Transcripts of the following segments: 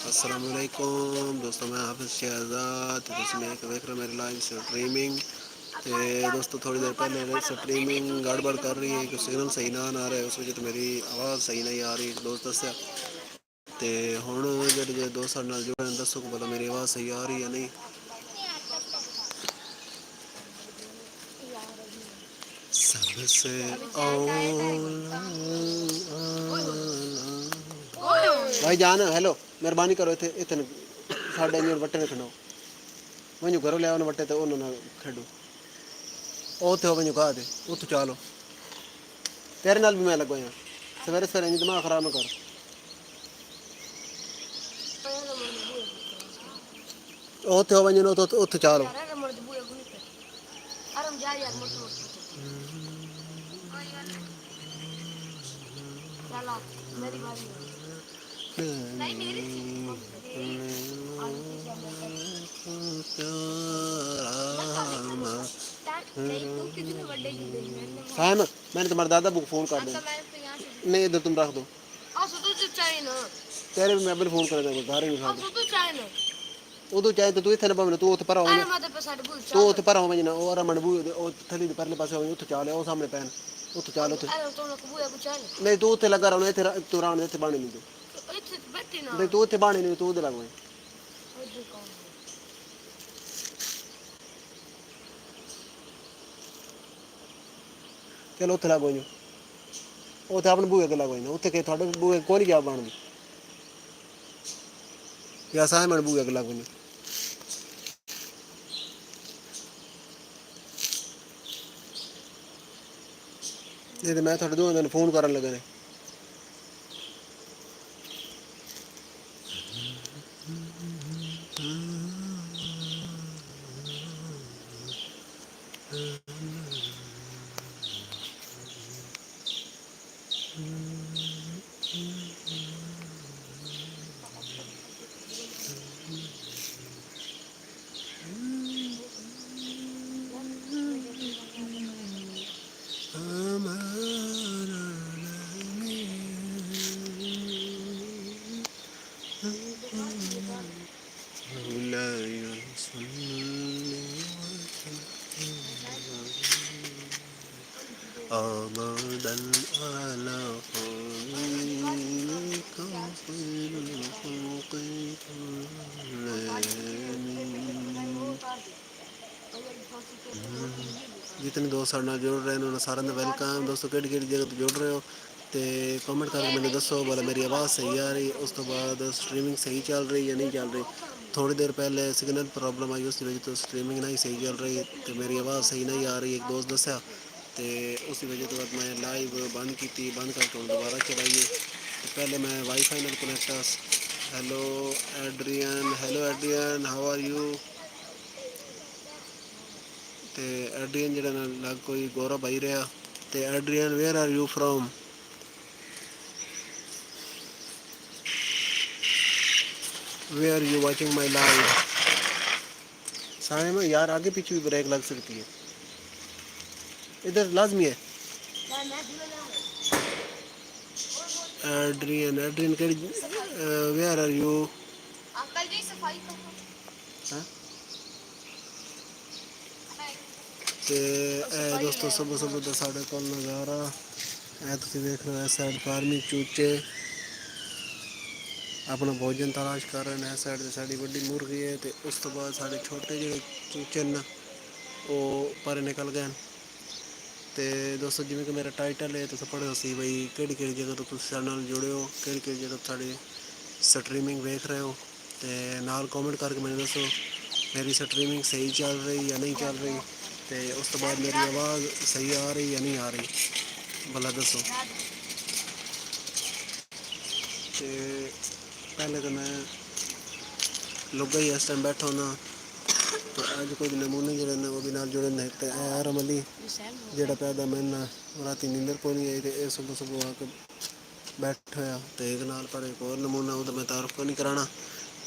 अस्सलामुअलैकुम दोस्तों, मैं हाफिज़ शहजाद। तो देख रहे हो मेरी लाइव स्ट्रीमिंग। तो दोस्तों थोड़ी देर पहले स्ट्रीमिंग गड़बड़ कर रही है कि सिग्नल सही ना आ रहा है, उस वजह तो मेरी आवाज़ सही नहीं आ रही। दोस्त दस्या तो हुण जो दोस्त साडे नाल जुड़े दसो कि पता मेरी आवाज़ सही आ रही है नहीं। सबसे भाई जान हेलो, मेहरबानी करो इतने इतने साढ़े इंजन वट्टे ने खड़ो वहीं घरों लिया वट्टे तो उन्होंने खेडो उतो वहीं कहा दे उत चलो तेरे नाल भी मैं लगो यहाँ सवेरे सवेरे इंज दिमाग खराब न कर। उतो वहीं उत चलो साइम मैंने तुम्हारे दादा को फ़ोन कर दिया। नहीं इधर तुम रख दो तेरे भी मैं अभी फ़ोन कर देगा घर ही नहीं खा उदो चाहे तो तू इतने पावे तू उत पर तू उत पर हो ना और मन बू थली परले पासे हो उत चाल ओ सामने पैन उत चाल उत नहीं तू उते लगा रहा इतने तू राण इतने बाणी नहीं नहीं तू इतने बाणी नहीं तू उधर लगा चलो उत लगो उत अपने बूए के लगो उत के थोड़े बूए कोई नहीं जा बनती या साहे मन बूए के लगो ये तो मैं थोड़े दो दिन फोन करन लगे ने أبدا على خليك خير الخلق जितने दोस्त साढ़े नाल जुड़ रहे हैं उन्होंने सारे वेलकम। दोस्तों केड़ी केड़ी जगह तो जुड़ रहे हो तो कमेंट करके मैंने दसो बोला मेरी आवाज़ सही आ रही। उस तो बाद स्ट्रीमिंग सही चल रही या नहीं चल रही। थोड़ी देर पहले सिग्नल प्रॉब्लम आई उसकी वजह तो स्ट्रीमिंग नहीं सही चल रही तो मेरी आवाज़ सही नहीं आ रही। एक दोस्त दस्या तो उसी वजह तो बाद मैं लाइव बंद की बंद करके दोबारा चलाइए। तो पहले मैं वाईफाई नाल connect. Hello Adrian how are you. तो एड्रियन जरा लग कोई गौरव भाई रहा। तो Adrian where are you from. Where are you watching my live. सामने में यार आगे पीछे भी ब्रेक लग सकती है, इधर लाजमी है। Adrian Adrian where are you. Uncle ji सफाई करो। तो दोस्तों सुबह सुबह तो साढ़े को नज़ारा है तुम देख रहे हो। साइड फार्मिंग चूचे अपना भोजन तलाश कर रहे हैं। साइड से साड़ी बड़ी मुर्गी है तो उस तो बाद साढ़े छोटे जो चूचे न वो पर निकल गए। तो दोस्तों जिमें कि मेरा टाइटल है तो पढ़ो सी बई केड़ी केड़ी जगह तो तुम साडे नाल जुड़े हो, केड़ी केड़ी जगह साड़ी स्ट्रीमिंग देख रहे हो। तो नाल कमेंट करके मैंने दसो मेरी स्ट्रीमिंग सही चल रही या नहीं चल रही। तो उस तो बाद मेरी आवाज़ सही आ रही या नहीं आ रही भला दसो। तो पहले तो मैं लोग ही इस टाइम बैठा होना तो अज कुछ नमूने जोड़े ने वो भी नाल जुड़े ने। तो आरम अली जेड़ा पैदा मैंने रात नींदर को नहीं आई तो सुबह सुबह आके बैठा होया। तो एक नाल पर एक और नमूना वो तो मैं तारफ को नहीं कराना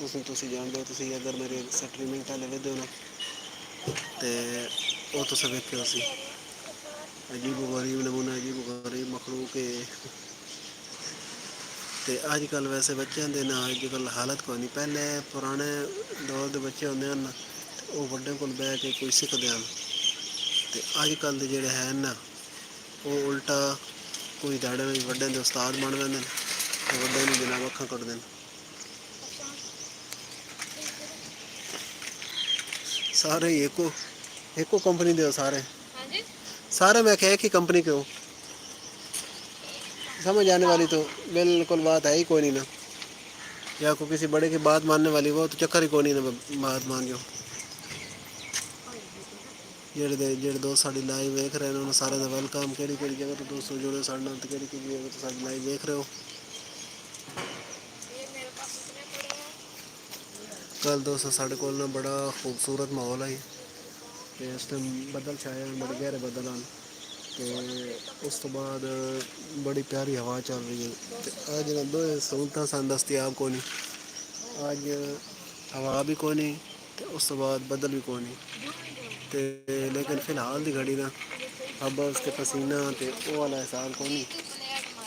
उसमें तुम जान दो। तुम अगर मेरे स्ट्रीमिंग पहले वेदे हो ना तो वो तुम वेखे सी अजीब गरीब नमूना अजीब गरीब मखलूक है। ਤੇ ਅੱਜ ਕੱਲ੍ਹ वैसे बच्चों के ना अज कल हालत कोई नहीं। पहले पुराने दौर के बच्चे होंगे हैं वो बड़े को बह के कोई सीखते हैं। तो अज कल के जोड़े हैं ना वो उल्टा कोई दाड़े में बड़े के उस्ताद बन जाते हैं तो बड़े जनाब अखा कटते हैं। सारे ही एको कंपनी दे हो सारे। सारे मैं क्या एक ही कंपनी के हो। समझ आने वाली तो बिल्कुल बात है ही कोई नहीं ना। या को किसी बड़े की बात मानने वाली वो तो चक्कर ही कोई नहीं ना बात मान जो। जेड़े दोस्त साड़ी लाइव देख रहे हैं उन्होंने सारे का वेलकम। केड़ी जगह तो दोस्तों जुड़े साढ़े नाल, केड़ी जगह तो साड़ी लाइव देख रहे हो। कल दोस्तों साढ़े को ना बड़ा खूबसूरत माहौल है। तो इस टाइम बदल छाए हैं, बड़े गहरे बदल हैं। तो उस तो बाद बड़ी प्यारी हवा चल रही है। तो अज ना दो सहूलतां सन दस्तियाब को नहीं। अज हवा भी को नहीं तो उस तो बाद बदल भी को नहीं। तो लेकिन फिलहाल की घड़ी ना हबस के पसीना तो वो वाला एहसास को नहीं।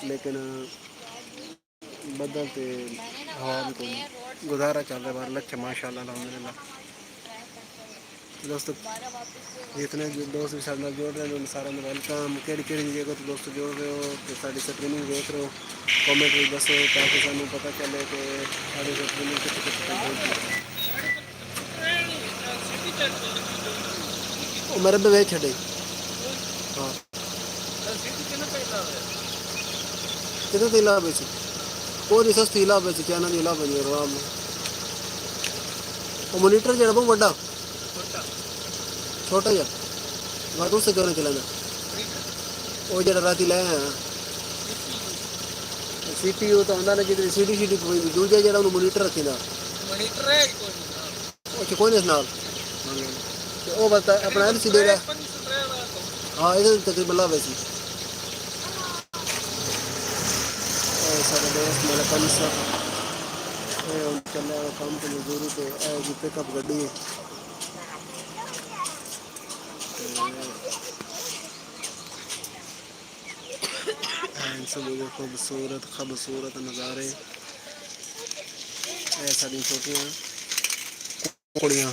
लेकिन बदल तो हवा भी को नहीं। गुजारा चल रहा है बार लच्छे माशाअल्लाह अल्हम्दुलिल्लाह। दोस्तों जितने दोस्त भी साढ़े नाल जोड़ रहे हैं उन्हें सारा वेलकम। केड़ी जगह तो दोस्तों जोड़ रहे हो तो साड़ी स्ट्रीमिंग देख रहे हो कॉमेंट भी दसो ताकि सानू पता चले कि साड़ी स्ट्रीमिंग कितने मेरे पे वे छड़े। हाँ कितने तो इलावा बेच कोई सस्ती इलावा बेच चैना की इलावा बनी आराम में। वो मोनीटर जो बहुत बड़ा छोटा जा मैं तो उससे क्यों नहीं चलाना। वो जो राती लाया है CPU तो आंदा ना जितनी CD दूजा जो मोनीटर रखी था कोई नहीं नाल वो बता अपना LCD का। हाँ ये तकरीबन ला वैसी सारे दोस्त मेरा कम सा चल काम तो मजदूरी तो पिकअप गड्डी है। सब खूबसूरत नज़ारे साड़ी छोटियाँ कुड़ियाँ।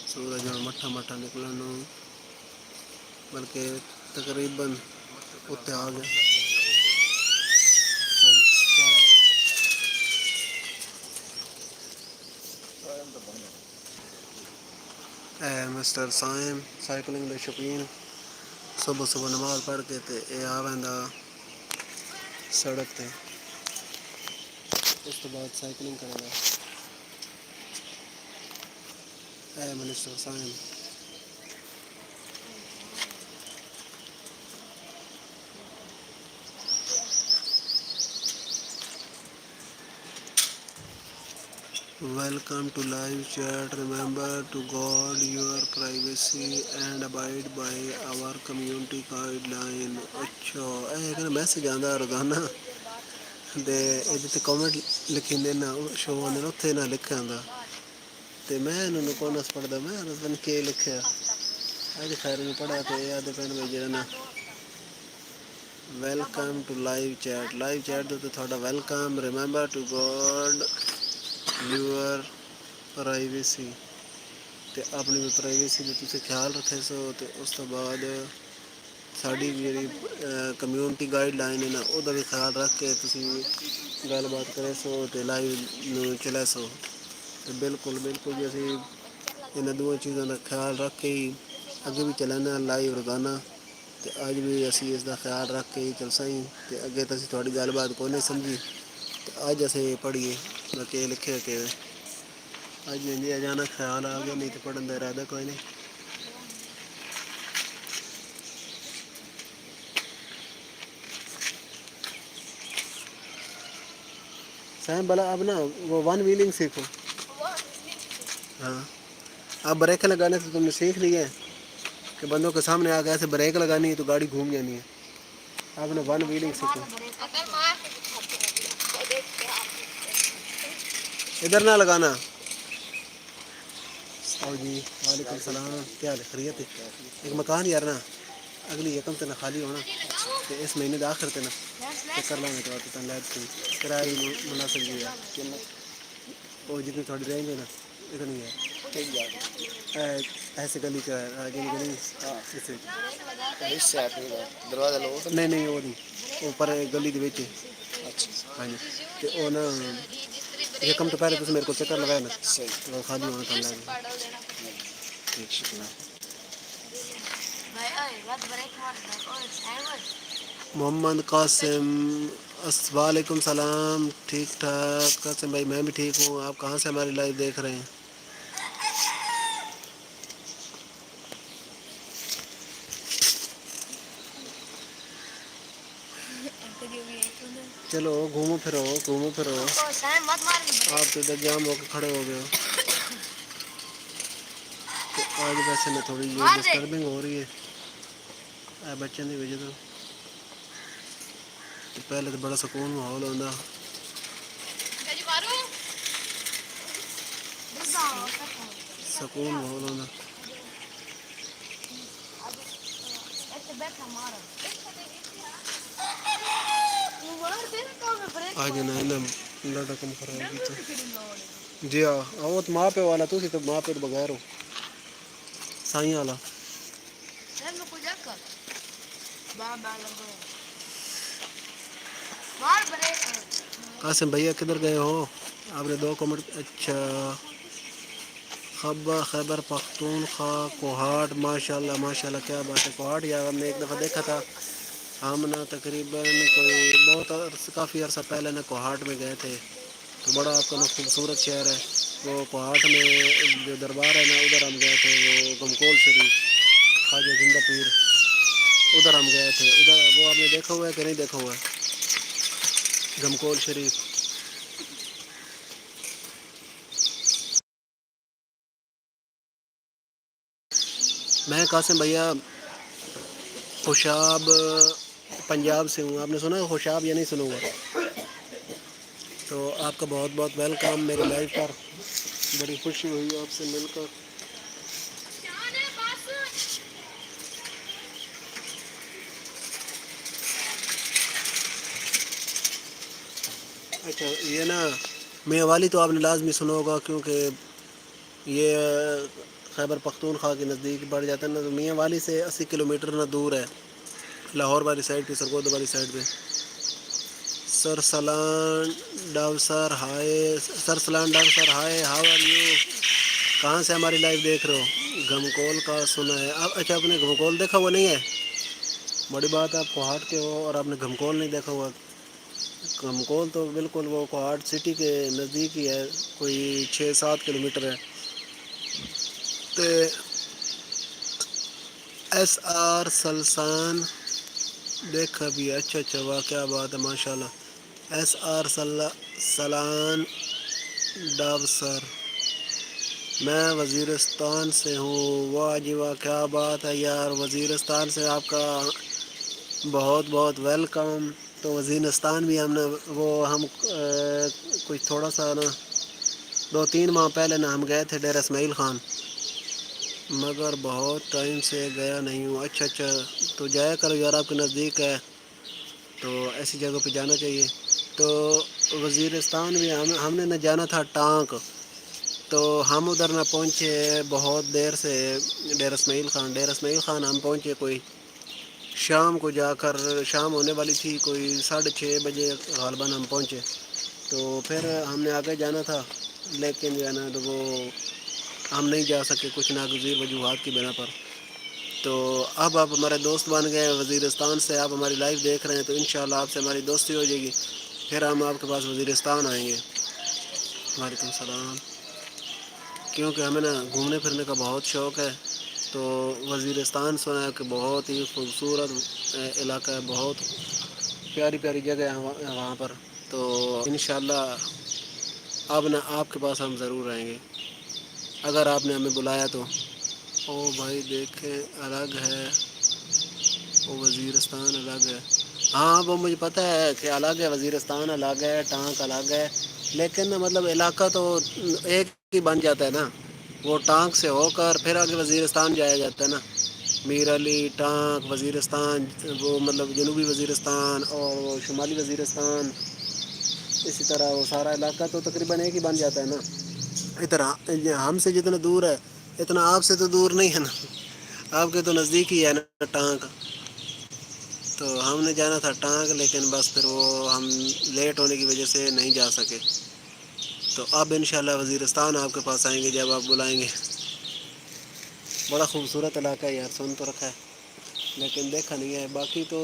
सूरज में मठा निकलना बल्कि तकरीबन उत्ते आ गया। मिस्टर साइम साइकिलिंग के शौकीन सुबह नमाज पढ़ के ते आ वैंदा सड़क ते उस तो बाद साइकिलिंग करेगा। Mister Saim Welcome to live chat. Remember to guard your privacy and abide by our community guideline. अच्छा एक ना मैसेज आंदा रोजाना ते जिते कमेंट लिखी ना शो ने उत्थे ना लिखा आंदा ते मैं इन्होंने कौन पढ़दा मैं पता नहीं केह् लिखा अज खैर नहीं पढ़ा ते आदे पेन में जेड़ा ना वेलकम टू लाइव चैट दे थोड़ा welcome. Remember to guard your privacy ते अपनी भी प्राइवेसी का तुम ख्याल रखे सो। तो उस तो बाद साड़ी जी कम्यूनिटी गाइडलाइन है ना वह भी ख्याल रख के तुम गलबात करे सो तो लाइव चले सो। तो बिल्कुल जी असी इन दो चीज़ों का ख्याल रख के ही अगे भी चलाना लाइव रोजाना। तो अज भी असी इसका ख्याल रख के ही चलसा ही तो अगे तो असी थोड़ी गलबात को नहीं समझी। तो अज अस पढ़िए मैं के लिखे कि अज जी अचानक ख्याल आ गया नहीं तो पढ़ने का इरादा कोई नहीं। सैम भला अब ना वो वन व्हीलिंग सीखो। हाँ अब ब्रेक लगाने से तुमने सीख लिया है कि बंदों के सामने आ गए ऐसे ब्रेक लगानी है तो गाड़ी घूम जानी है। अब ना वन व्हीलिंग सीखो। ادھر نہ لگانا. آؤ جی وعلیکم السلام. کیا حال ہے؟ خیریت ہے؟ ایک مکان یار نا اگلی یکم تے نہ خالی ہونا تے اس مہینے دا آخر تے نا چکر لانے کے بعد لائٹ کی کرایہ بھی مناسب بھی ہے. وہ جتنی تھوڑی رینج ہے نا اتنی ہے. ایسے گلی کا ہے جن گلی دروازہ لو نہیں نہیں وہ نہیں اوپر گلی دے وچ. ہاں جی تے او نا یکم تو پہلے تسی میرے کو چکر لگایا نا خالی ہونا تھا اللہ. ٹھیک شکریہ. محمد قاسم وعلیکم السلام. ٹھیک ٹھاک قاسم بھائی میں بھی ٹھیک ہوں. آپ کہاں سے ہماری لائف دیکھ رہے ہیں؟ چلو گھومو پھرو گھومو پھرو. آپ تو ادھر جام ہو کے کھڑے ہو گئے ہو. تو آج ویسے میں تھوڑی یہ ڈسٹربنگ ہو رہی ہے بچوں کی وجہ تو پہلے تو بڑا سکون ماحول ہوتا. سکون ماحول ہونا. آج نا لاڈا کم خراب کیتا. جی ہاں وہ تو ماں پیو والا تھی تو ماں پیو تو بغیر ہو سائیں والا. قاسم بھیا کدھر گئے ہو؟ آپ نے 2 کمنٹ. اچھا خیبر پختونخوا کوہاٹ ماشاء اللہ ماشاء اللہ کیا بات ہے. کوہاٹ یار ہم نے ایک دفعہ دیکھا تھا. ہم نا تقریباً کوئی بہت کافی عرصہ پہلے نا کوہاٹ میں گئے تھے. تو بڑا آپ کا نا خوبصورت شہر ہے. وہ کوہاٹ میں جو دربار ہے نا ادھر ہم گئے تھے. وہ گمکول شریف خواجہ زندہ پیر ادھر ہم گئے تھے. ادھر وہ آپ نے دیکھا ہوا ہے کہ نہیں دیکھا ہوا ہے گمکول شریف؟ میں قاسم بھیا خوشاب پنجاب سے ہوں. آپ نے سنا خوشاب یا نہیں سنا ہوا؟ تو آپ کا بہت بہت ویلکم میری لائف پر. بڑی خوشی ہوئی آپ سے مل کر. اچھا یہ نا میاں والی تو آپ نے لازمی سنا ہوگا کیونکہ یہ خیبر پختونخوا کے نزدیک بڑھ جاتا ہے نا. تو میاں والی سے 80 کلومیٹر نہ دور ہے. لاہور والی سائڈ پہ سرگودا والی سائڈ پہ. سرسلان ڈاو سر ہائے سرسلان ڈاو سر ہائے ہاؤ آر یو؟ کہاں سے ہماری لائف دیکھ رہے ہو؟ گم کول کا سنا ہے آپ؟ اچھا آپ نے گم کول دیکھا ہوا نہیں ہے؟ بڑی بات ہے آپ کوہاٹ کے ہو اور آپ نے گھم کول نہیں دیکھا ہوا. گم کول تو بالکل وہ کوہاٹ سٹی کے نزدیک ہی ہے. کوئی 6-7 کلومیٹر ہے. تو ایس آر سلسان دیکھا بھی ہے. اچھا اچھا واہ کیا بات ہے ماشاء اللہ. ایس آر سلان ڈاب سر میں وزیرستان سے ہوں. واہ جی واہ کیا بات ہے یار. وزیرستان سے آپ کا بہت بہت ویلکم. تو وزیرستان بھی ہم نے وہ ہم کچھ تھوڑا سا نا 2-3 ماہ پہلے نا ہم گئے تھے ڈیرہ اسماعیل خان. مگر بہت ٹائم سے گیا نہیں ہوں. اچھا اچھا تو جایا کرو یار آپ کے نزدیک ہے تو ایسی جگہ پہ جانا چاہیے. تو وزیرستان بھی ہم نے نہ جانا تھا ٹانک. تو ہم ادھر نہ پہنچے بہت دیر سے ڈیرہ اسماعیل خان. ڈیرہ اسماعیل خان ہم پہنچے کوئی شام کو جا کر. شام ہونے والی تھی کوئی 6:30 بجے غالباً ہم پہنچے. تو پھر ہم نے آگے جانا تھا لیکن جو ہے نا تو وہ ہم نہیں جا سکے کچھ ناگزیر وجوہات کی بنا پر. تو اب آپ ہمارے دوست بن گئے ہیں وزیرستان سے. آپ ہماری لائف دیکھ رہے ہیں تو انشاءاللہ آپ سے ہماری دوستی ہو جائے گی. پھر ہم آپ کے پاس وزیرستان آئیں گے. وعلیکم السلام. کیونکہ ہمیں نا گھومنے پھرنے کا بہت شوق ہے. تو وزیرستان سنا ہے کہ بہت ہی خوبصورت علاقہ ہے. بہت پیاری پیاری جگہ ہیں وہاں پر. تو انشاءاللہ اب نا آپ کے پاس ہم ضرور آئیں گے اگر آپ نے ہمیں بلایا تو. او بھائی دیکھیں الگ ہے. وہ وزیرستان الگ ہے. ہاں وہ مجھے پتہ ہے کہ الگ ہے. وزیرستان الگ ہے ٹانک الگ ہے. لیکن مطلب علاقہ تو ایک ہی بن جاتا ہے نا، وہ ٹانک سے ہو کر پھر آگے وزیرستان جایا جاتا ہے نا، میر علی ٹانک وزیرستان، وہ مطلب جنوبی وزیرستان اور وہ شمالی وزیرستان، اسی طرح وہ سارا علاقہ تو تقریباً ایک ہی بن جاتا ہے نا۔ ادھر ہم سے جتنا دور ہے اتنا آپ سے تو دور نہیں ہے نا، آپ کے تو نزدیک ہی ہے نا ٹانک، تو ہم نے جانا تھا ٹانک، لیکن بس پھر وہ ہم لیٹ ہونے کی وجہ سے نہیں جا سکے، تو اب انشاءاللہ وزیرستان آپ کے پاس آئیں گے جب آپ بلائیں گے۔ بڑا خوبصورت علاقہ ہے یار، سن تو رکھا ہے لیکن دیکھا نہیں ہے، باقی تو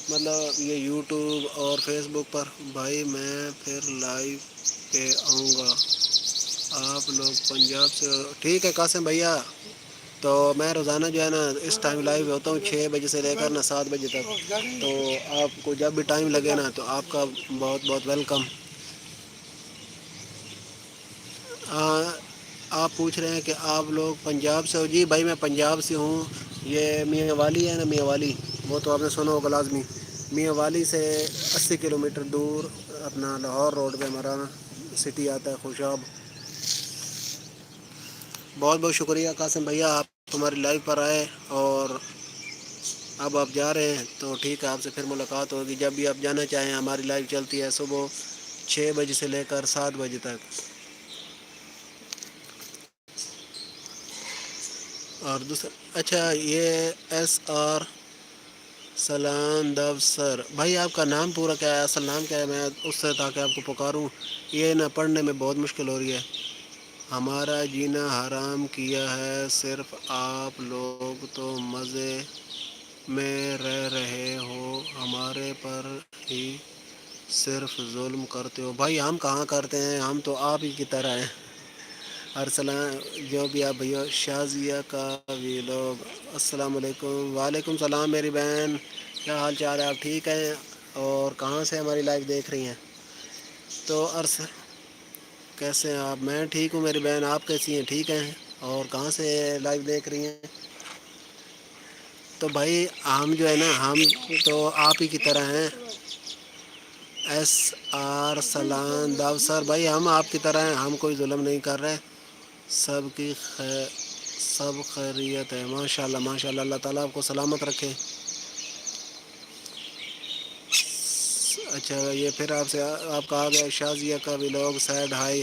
مطلب یہ یوٹیوب اور فیس بک پر بھائی میں پھر لائیو پہ آؤں گا، آپ لوگ پنجاب سے ٹھیک ہے قاسم بھیا، تو میں روزانہ جو ہے نا اس ٹائم لائیو ہوتا ہوں 6 بجے سے لے کر نا 7 بجے تک، تو آپ کو جب بھی ٹائم لگے نا تو آپ کا بہت بہت ویلکم۔ آپ پوچھ رہے ہیں کہ آپ لوگ پنجاب سے ہو؟ جی بھائی میں پنجاب سے ہوں، یہ میاں والی ہے نا، میاں والی، وہ تو آپ نے سنا ہوگا لازمی، میاں والی سے 80 کلومیٹر دور اپنا لاہور روڈ پہ ہمارا سٹی آتا ہے خوشاب۔ بہت بہت شکریہ قاسم بھیا، آپ تمہاری لائف پر آئے، اور اب آپ جا رہے ہیں تو ٹھیک ہے، آپ سے پھر ملاقات ہوگی جب بھی آپ جانا چاہیں، ہماری لائف چلتی ہے صبح 6 بجے سے لے کر 7 بجے تک۔ اور دوسرا اچھا یہ ایس آر سلان دو سر بھائی، آپ کا نام پورا کیا ہے، اصل نام کیا ہے، میں اس سے تاکہ آپ کو پکاروں، یہ نہ پڑھنے میں بہت مشکل ہو رہی ہے۔ ہمارا جینا حرام کیا ہے، صرف آپ لوگ تو مزے میں رہ رہے ہو، ہمارے پر ہی صرف ظلم کرتے ہو۔ بھائی ہم کہاں کرتے ہیں، ہم تو آپ ہی کی طرح ہیں۔ ارسلان جو بھی آپ بھیا، شازیہ کا ویلوگ، السلام علیکم۔ وعلیکم السلام میری بہن، کیا حال چال ہے، آپ ٹھیک ہیں؟ اور کہاں سے ہماری لائف دیکھ رہی ہیں؟ تو کیسے ہیں آپ؟ میں ٹھیک ہوں میری بہن، آپ کیسی ہیں، ٹھیک ہیں؟ اور کہاں سے لائف دیکھ رہی ہیں؟ تو بھائی ہم جو ہے نا، ہم تو آپ ہی کی طرح ہیں۔ ایس آر سلان داو سر بھائی، ہم آپ کی طرح ہیں، ہم کوئی ظلم نہیں کر رہے، سب کی سب خیریت ہے، ماشاء اللہ ماشاء اللہ، اللہ تعالیٰ آپ کو سلامت رکھے۔ اچھا یہ پھر آپ سے آپ کا آ گیا شازیہ کا ویلوگ سیڈ ہائی،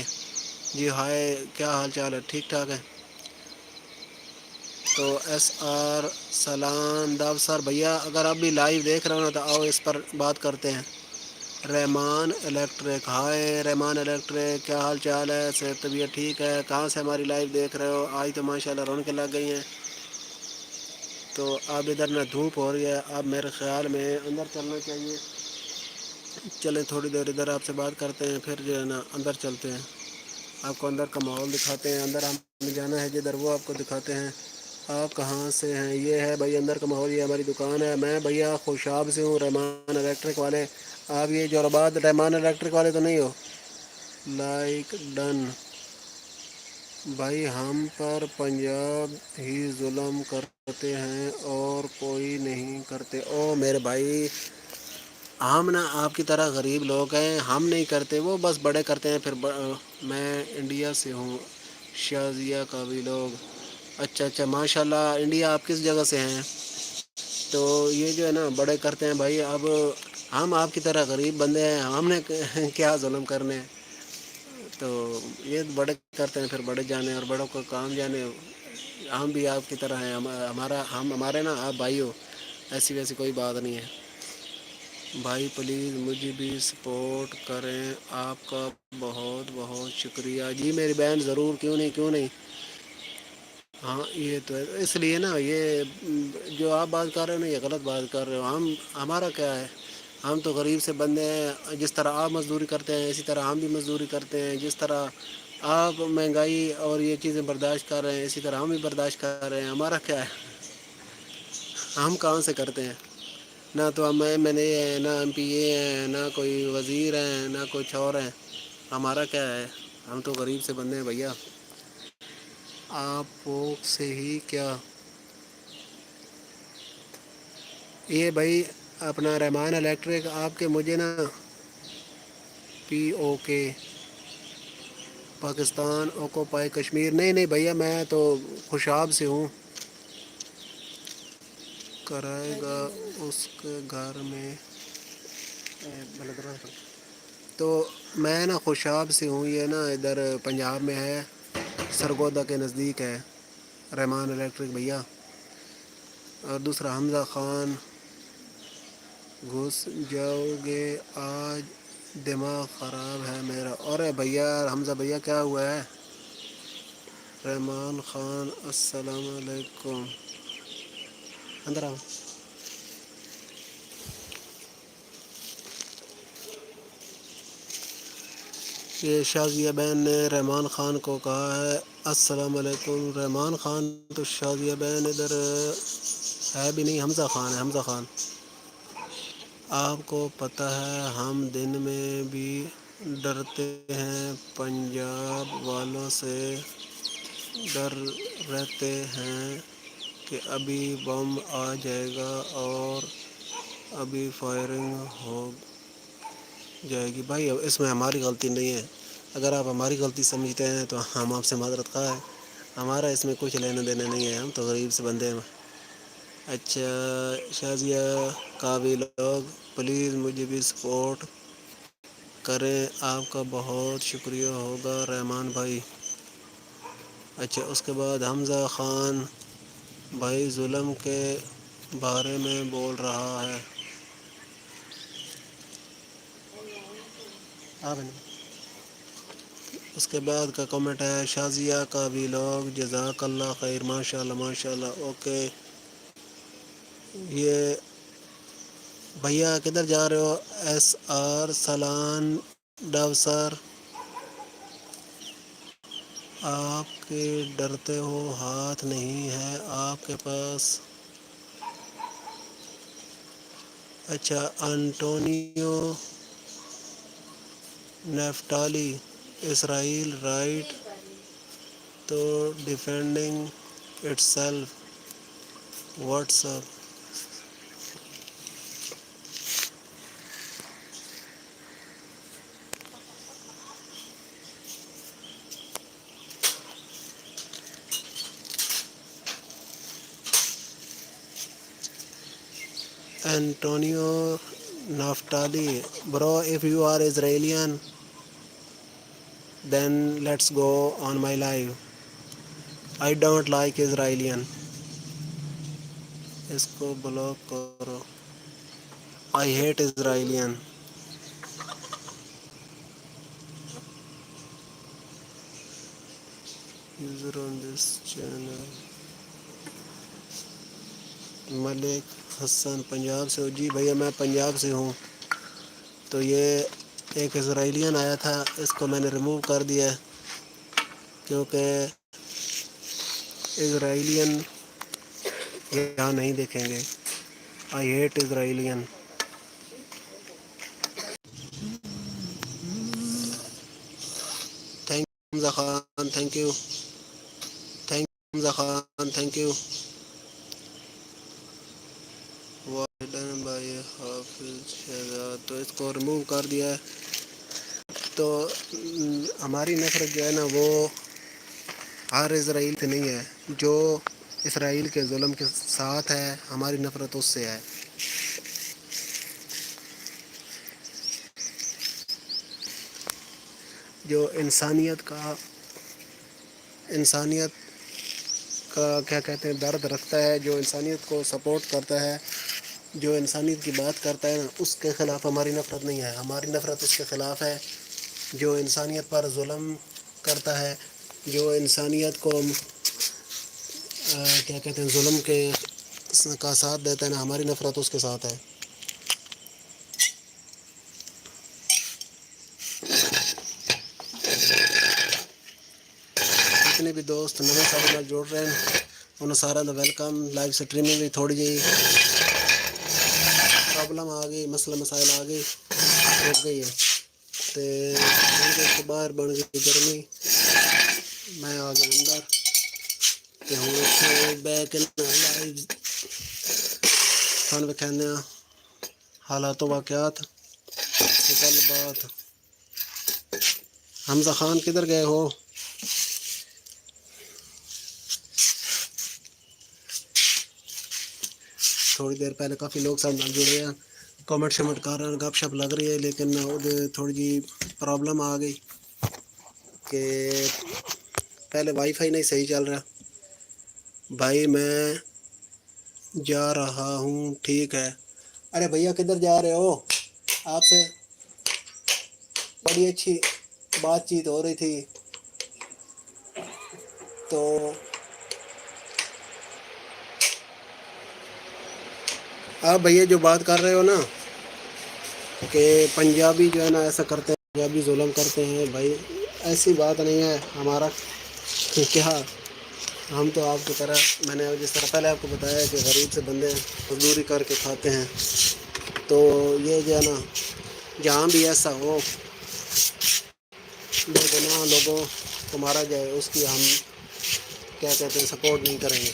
جی ہائے، کیا حال چال ہے، ٹھیک ٹھاک ہے؟ تو ایس آر سلان داو سر بھیا، اگر آپ بھی لائیو دیکھ رہے ہو نا تو آؤ اس پر بات کرتے ہیں۔ رحمان الیکٹرک، ہائے رحمان الیکٹرک، کیا حال چال ہے، صحت طبیعت ٹھیک ہے؟ کہاں سے ہماری لائف دیکھ رہے ہو؟ آج تو ماشاء اللہ رونقیں لگ گئی ہیں۔ تو اب ادھر نہ دھوپ ہو رہی ہے، اب میرے خیال میں اندر چلنا چاہیے، چلیں تھوڑی دیر ادھر آپ سے بات کرتے ہیں، پھر جو ہے نا اندر چلتے ہیں، آپ کو اندر کا ماحول دکھاتے ہیں، اندر ہم جانا ہے جدھر وہ آپ کو دکھاتے ہیں۔ آپ کہاں سے ہیں؟ یہ ہے بھائی اندر کا ماحول، یہ ہماری دکان ہے، میں بھیا خوشاب سے ہوں، رحمان الیکٹرک والے، آپ یہ جوراباد رحمان الیکٹرک والے تو نہیں ہو؟ لائک ڈن بھائی، ہم پر پنجاب ہی ظلم کرتے ہیں اور کوئی نہیں کرتے۔ او میرے بھائی، ہم نا آپ کی طرح غریب لوگ ہیں، ہم نہیں کرتے، وہ بس بڑے کرتے ہیں، پھر میں انڈیا سے ہوں، شازیہ کا بھی لوگ، اچھا اچھا ماشاء اللہ، انڈیا آپ کس جگہ سے ہیں؟ تو یہ جو ہے نا بڑے کرتے ہیں بھائی، اب ہم آپ کی طرح غریب بندے ہیں، ہم نے کیا ظلم کرنے ہیں، تو یہ بڑے کرتے ہیں، پھر بڑے جانے اور بڑوں کو کام جانے، ہم بھی آپ کی طرح ہیں، ہمارے نا آپ بھائی ہو، ایسی ویسی کوئی بات نہیں ہے۔ بھائی پلیز مجھے بھی سپورٹ کریں، آپ کا بہت بہت شکریہ، جی میری بہن ضرور، کیوں نہیں کیوں نہیں۔ ہاں یہ تو ہے، اس لیے نا یہ جو آپ بات کر رہے ہو نا، یہ غلط بات کر رہے ہو، ہمارا کیا ہے، ہم تو غریب سے بندے ہیں، جس طرح آپ مزدوری کرتے ہیں اسی طرح ہم بھی مزدوری کرتے ہیں، جس طرح آپ مہنگائی اور یہ چیزیں برداشت کر رہے ہیں اسی طرح ہم بھی برداشت کر رہے ہیں، ہمارا کیا ہے، ہم کہاں سے کرتے ہیں، نہ تو ہم ایم این اے ہیں، نہ ایم پی اے ہیں، نہ کوئی وزیر ہیں، نہ کچھ اور ہیں، ہمارا کیا ہے، ہم تو غریب سے بندے ہیں بھیا۔ آپ وہ سے ہی کیا یہ بھائی اپنا رحمان الیکٹرک، آپ کے مجھے نا POK پاکستان اوکوپائی کشمیر. نہیں بھیا میں تو خوشاب سے ہوں. کرائے گا اس کے گھر میں. تو میں نا خوشاب سے ہوں. یہ نا ادھر پنجاب میں ہے, سرگودا کے نزدیک ہے. رحمان الیکٹرک بھیا. اور دوسرا حمزہ خان, گھس جاؤ گے آج دماغ خراب ہے میرا. اور بھیا حمزہ بھیا کیا ہوا ہے؟ رحمان خان السلام علیکم. اندر آؤ. یہ شازیہ بین نے رحمان خان کو کہا ہے السلام علیکم. رحمان خان تو شازیہ بین ادھر ہے بھی نہیں. حمزہ خان ہے, حمزہ خان. آپ کو پتہ ہے ہم دن میں بھی ڈرتے ہیں پنجاب والوں سے. ڈر رہتے ہیں کہ ابھی بم آ جائے گا اور ابھی فائرنگ ہو جائے گی. بھائی اس میں ہماری غلطی نہیں ہے. اگر آپ ہماری غلطی سمجھتے ہیں تو ہم آپ سے معذرت خواہ ہے. ہمارا اس میں کچھ لینا دینا نہیں ہے. ہم تو غریب سے بندے ہیں. اچھا شازیہ کا بھی لوگ پلیز مجھے بھی سپورٹ کریں. آپ کا بہت شکریہ ہوگا رحمان بھائی. اچھا اس کے بعد حمزہ خان بھائی ظلم کے بارے میں بول رہا ہے. اس کے بعد کا کمنٹ ہے شازیہ کا بھی لوگ جزاک اللہ خیر. ماشاء اللہ ماشاء اللہ. اوکے یہ بھیا کدھر جا رہے ہو؟ ایس آر سلان ڈو سر. آپ کے ڈرتے ہو ہاتھ نہیں ہے آپ کے پاس. اچھا Antonio Naftali Israel right to defending itself. WhatsApp. Antonio Naftali, bro, if you are Israelian, then let's go on my live. I don't like Israelian. اس کو بلاک کرو. I hate Israelian. User on this channel. ملک حسن پنجاب سے. جی بھیا میں پنجاب سے ہوں. تو یہ ایک اسرائیلین آیا تھا, اس کو میں نے ریموو کر دیا کیونکہ اسرائیلین یہاں نہیں دیکھیں گے. I hate Israelian. Thank you Hamza Khan. Thank you. Thank you Hamza Khan. Thank you. وائڈن بائی حافظ شہزاد. تو اس کو ریموو کر دیا ہے. تو ہماری نفرت جو ہے نا وہ ہر اسرائیل سے نہیں ہے. جو اسرائیل کے ظلم کے ساتھ ہے ہماری نفرت اس سے ہے. جو انسانیت کا کیا کہتے ہیں درد رکھتا ہے, جو انسانیت کو سپورٹ کرتا ہے, جو انسانیت کی بات کرتا ہے نا, اس کے خلاف ہماری نفرت نہیں ہے. ہماری نفرت اس کے خلاف ہے جو انسانیت پر ظلم کرتا ہے, جو انسانیت کو کیا کہتے ہیں ظلم کا ساتھ دیتا ہے نا. ہماری نفرت اس کے ساتھ ہے. جتنے بھی دوست نئے سارے نال جڑ رہے ہیں انہوں سارا دا ویلکم. لائیو سٹریمنگ بھی تھوڑی جی پرابلم آ گئی, مسئلہ مسائل آ گئی, رک گئی ہے. تو باہر بن گئی گرمی, میں آ گیا اندر. تو ہوں بیک لائیو تھان وکھانے حالات و واقعات گل بات. हमजा खान किधर गए हो? थोड़ी देर पहले काफ़ी लोग साथ नाल जुड़े हैं, कमेंट शमेंट कर रहे हैं, गपशप लग रही है, लेकिन वो थोड़ी जी प्रॉब्लम आ गई कि पहले वाईफाई नहीं सही चल रहा। भाई मैं जा रहा हूँ, ठीक है। अरे भैया किधर जा रहे हो? आपसे बड़ी अच्छी बातचीत हो रही थी, तो आप भैया जो बात कर रहे हो ना कि पंजाबी जो है ना ऐसा करते हैं, पंजाबी जुल्म करते हैं, भाई ऐसी बात नहीं है हमारा। क्या, हम तो आपकी तरह, मैंने जिस तरह पहले आपको बताया कि गरीब से बंदे मजदूरी करके खाते हैं, तो ये जो है ना जहाँ भी ऐसा हो बेगुनाह लोगों को मारा जाए, उसकी हम क्या कहते हैं सपोर्ट नहीं करेंगे।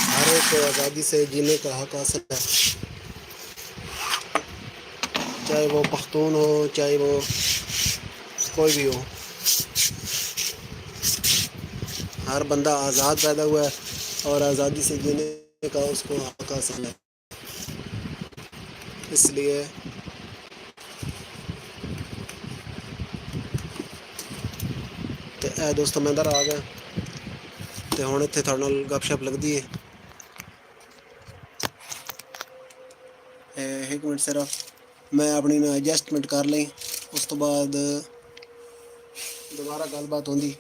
हर एक को आज़ादी से जीने का हक हासिल है, चाहे वो पख्तून हो, चाहे वो कोई भी हो। हर बंदा आज़ाद पैदा हुआ है और आज़ादी से जीने का उसको हक हासिल है। इसलिए तो ए दोस्तों मैं अंदर आ गया तो हुण इत्थे तुहाडे नाल गपशप लगदी है। एक मिनट सिर्फ मैं अपनी ना एडजस्टमेंट कर ली, उस तो बाद दोबारा गलबात होंदी।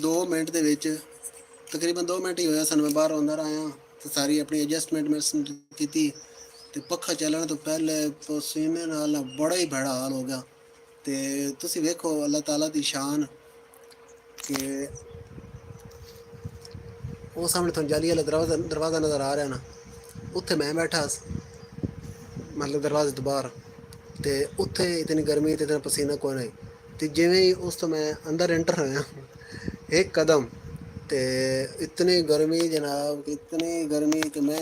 2 ਮਿੰਟ ਦੇ ਵਿੱਚ ਤਕਰੀਬਨ 2 ਮਿੰਟ ਹੀ ਹੋਇਆ ਸਾਨੂੰ, ਮੈਂ ਬਾਹਰ ਅੰਦਰ ਆਇਆ ਤੇ ਸਾਰੀ ਆਪਣੀ ਐਡਜਸਟਮੈਂਟ ਮੈਂ ਕੀਤੀ ਤੇ ਪੱਖਾ ਚੱਲਣ ਤੋਂ ਪਹਿਲੇ ਪਸੀਨੇ ਨਾਲ ਬੜਾ ਹੀ ਭੈੜਾ ਹਾਲ ਹੋ ਗਿਆ। ਤੇ ਤੁਸੀਂ ਵੇਖੋ ਅੱਲਾਹ ਤਾਲਾ ਦੀ ਸ਼ਾਨ ਕਿ ਉਹ ਸਾਹਮਣੇ ਤੁਹਾਨੂੰ ਜਾਲੀ ਵਾਲਾ ਦਰਵਾਜ਼ਾ ਨਜ਼ਰ ਆ ਰਿਹਾ ਨਾ, ਉੱਥੇ ਮੈਂ ਬੈਠਾ ਮਤਲਬ ਦਰਵਾਜ਼ੇ ਤੋਂ ਬਾਹਰ, ਤੇ ਉੱਥੇ ਇਤਨੀ ਗਰਮੀ ਤੇ ਇਤਨਾ ਪਸੀਨਾ ਕੋਈ ਨਹੀਂ। ਤੇ ਜਿਵੇਂ ਹੀ ਉਸ ਤੋਂ ਮੈਂ ਅੰਦਰ ਐਂਟਰ ਹੋਇਆ एक कदम ਤੇ ਇਤਨੀ ਗਰਮੀ ਜਨਾਬ, ਇਤਨੀ ਗਰਮੀ ਕਿ ਮੈਂ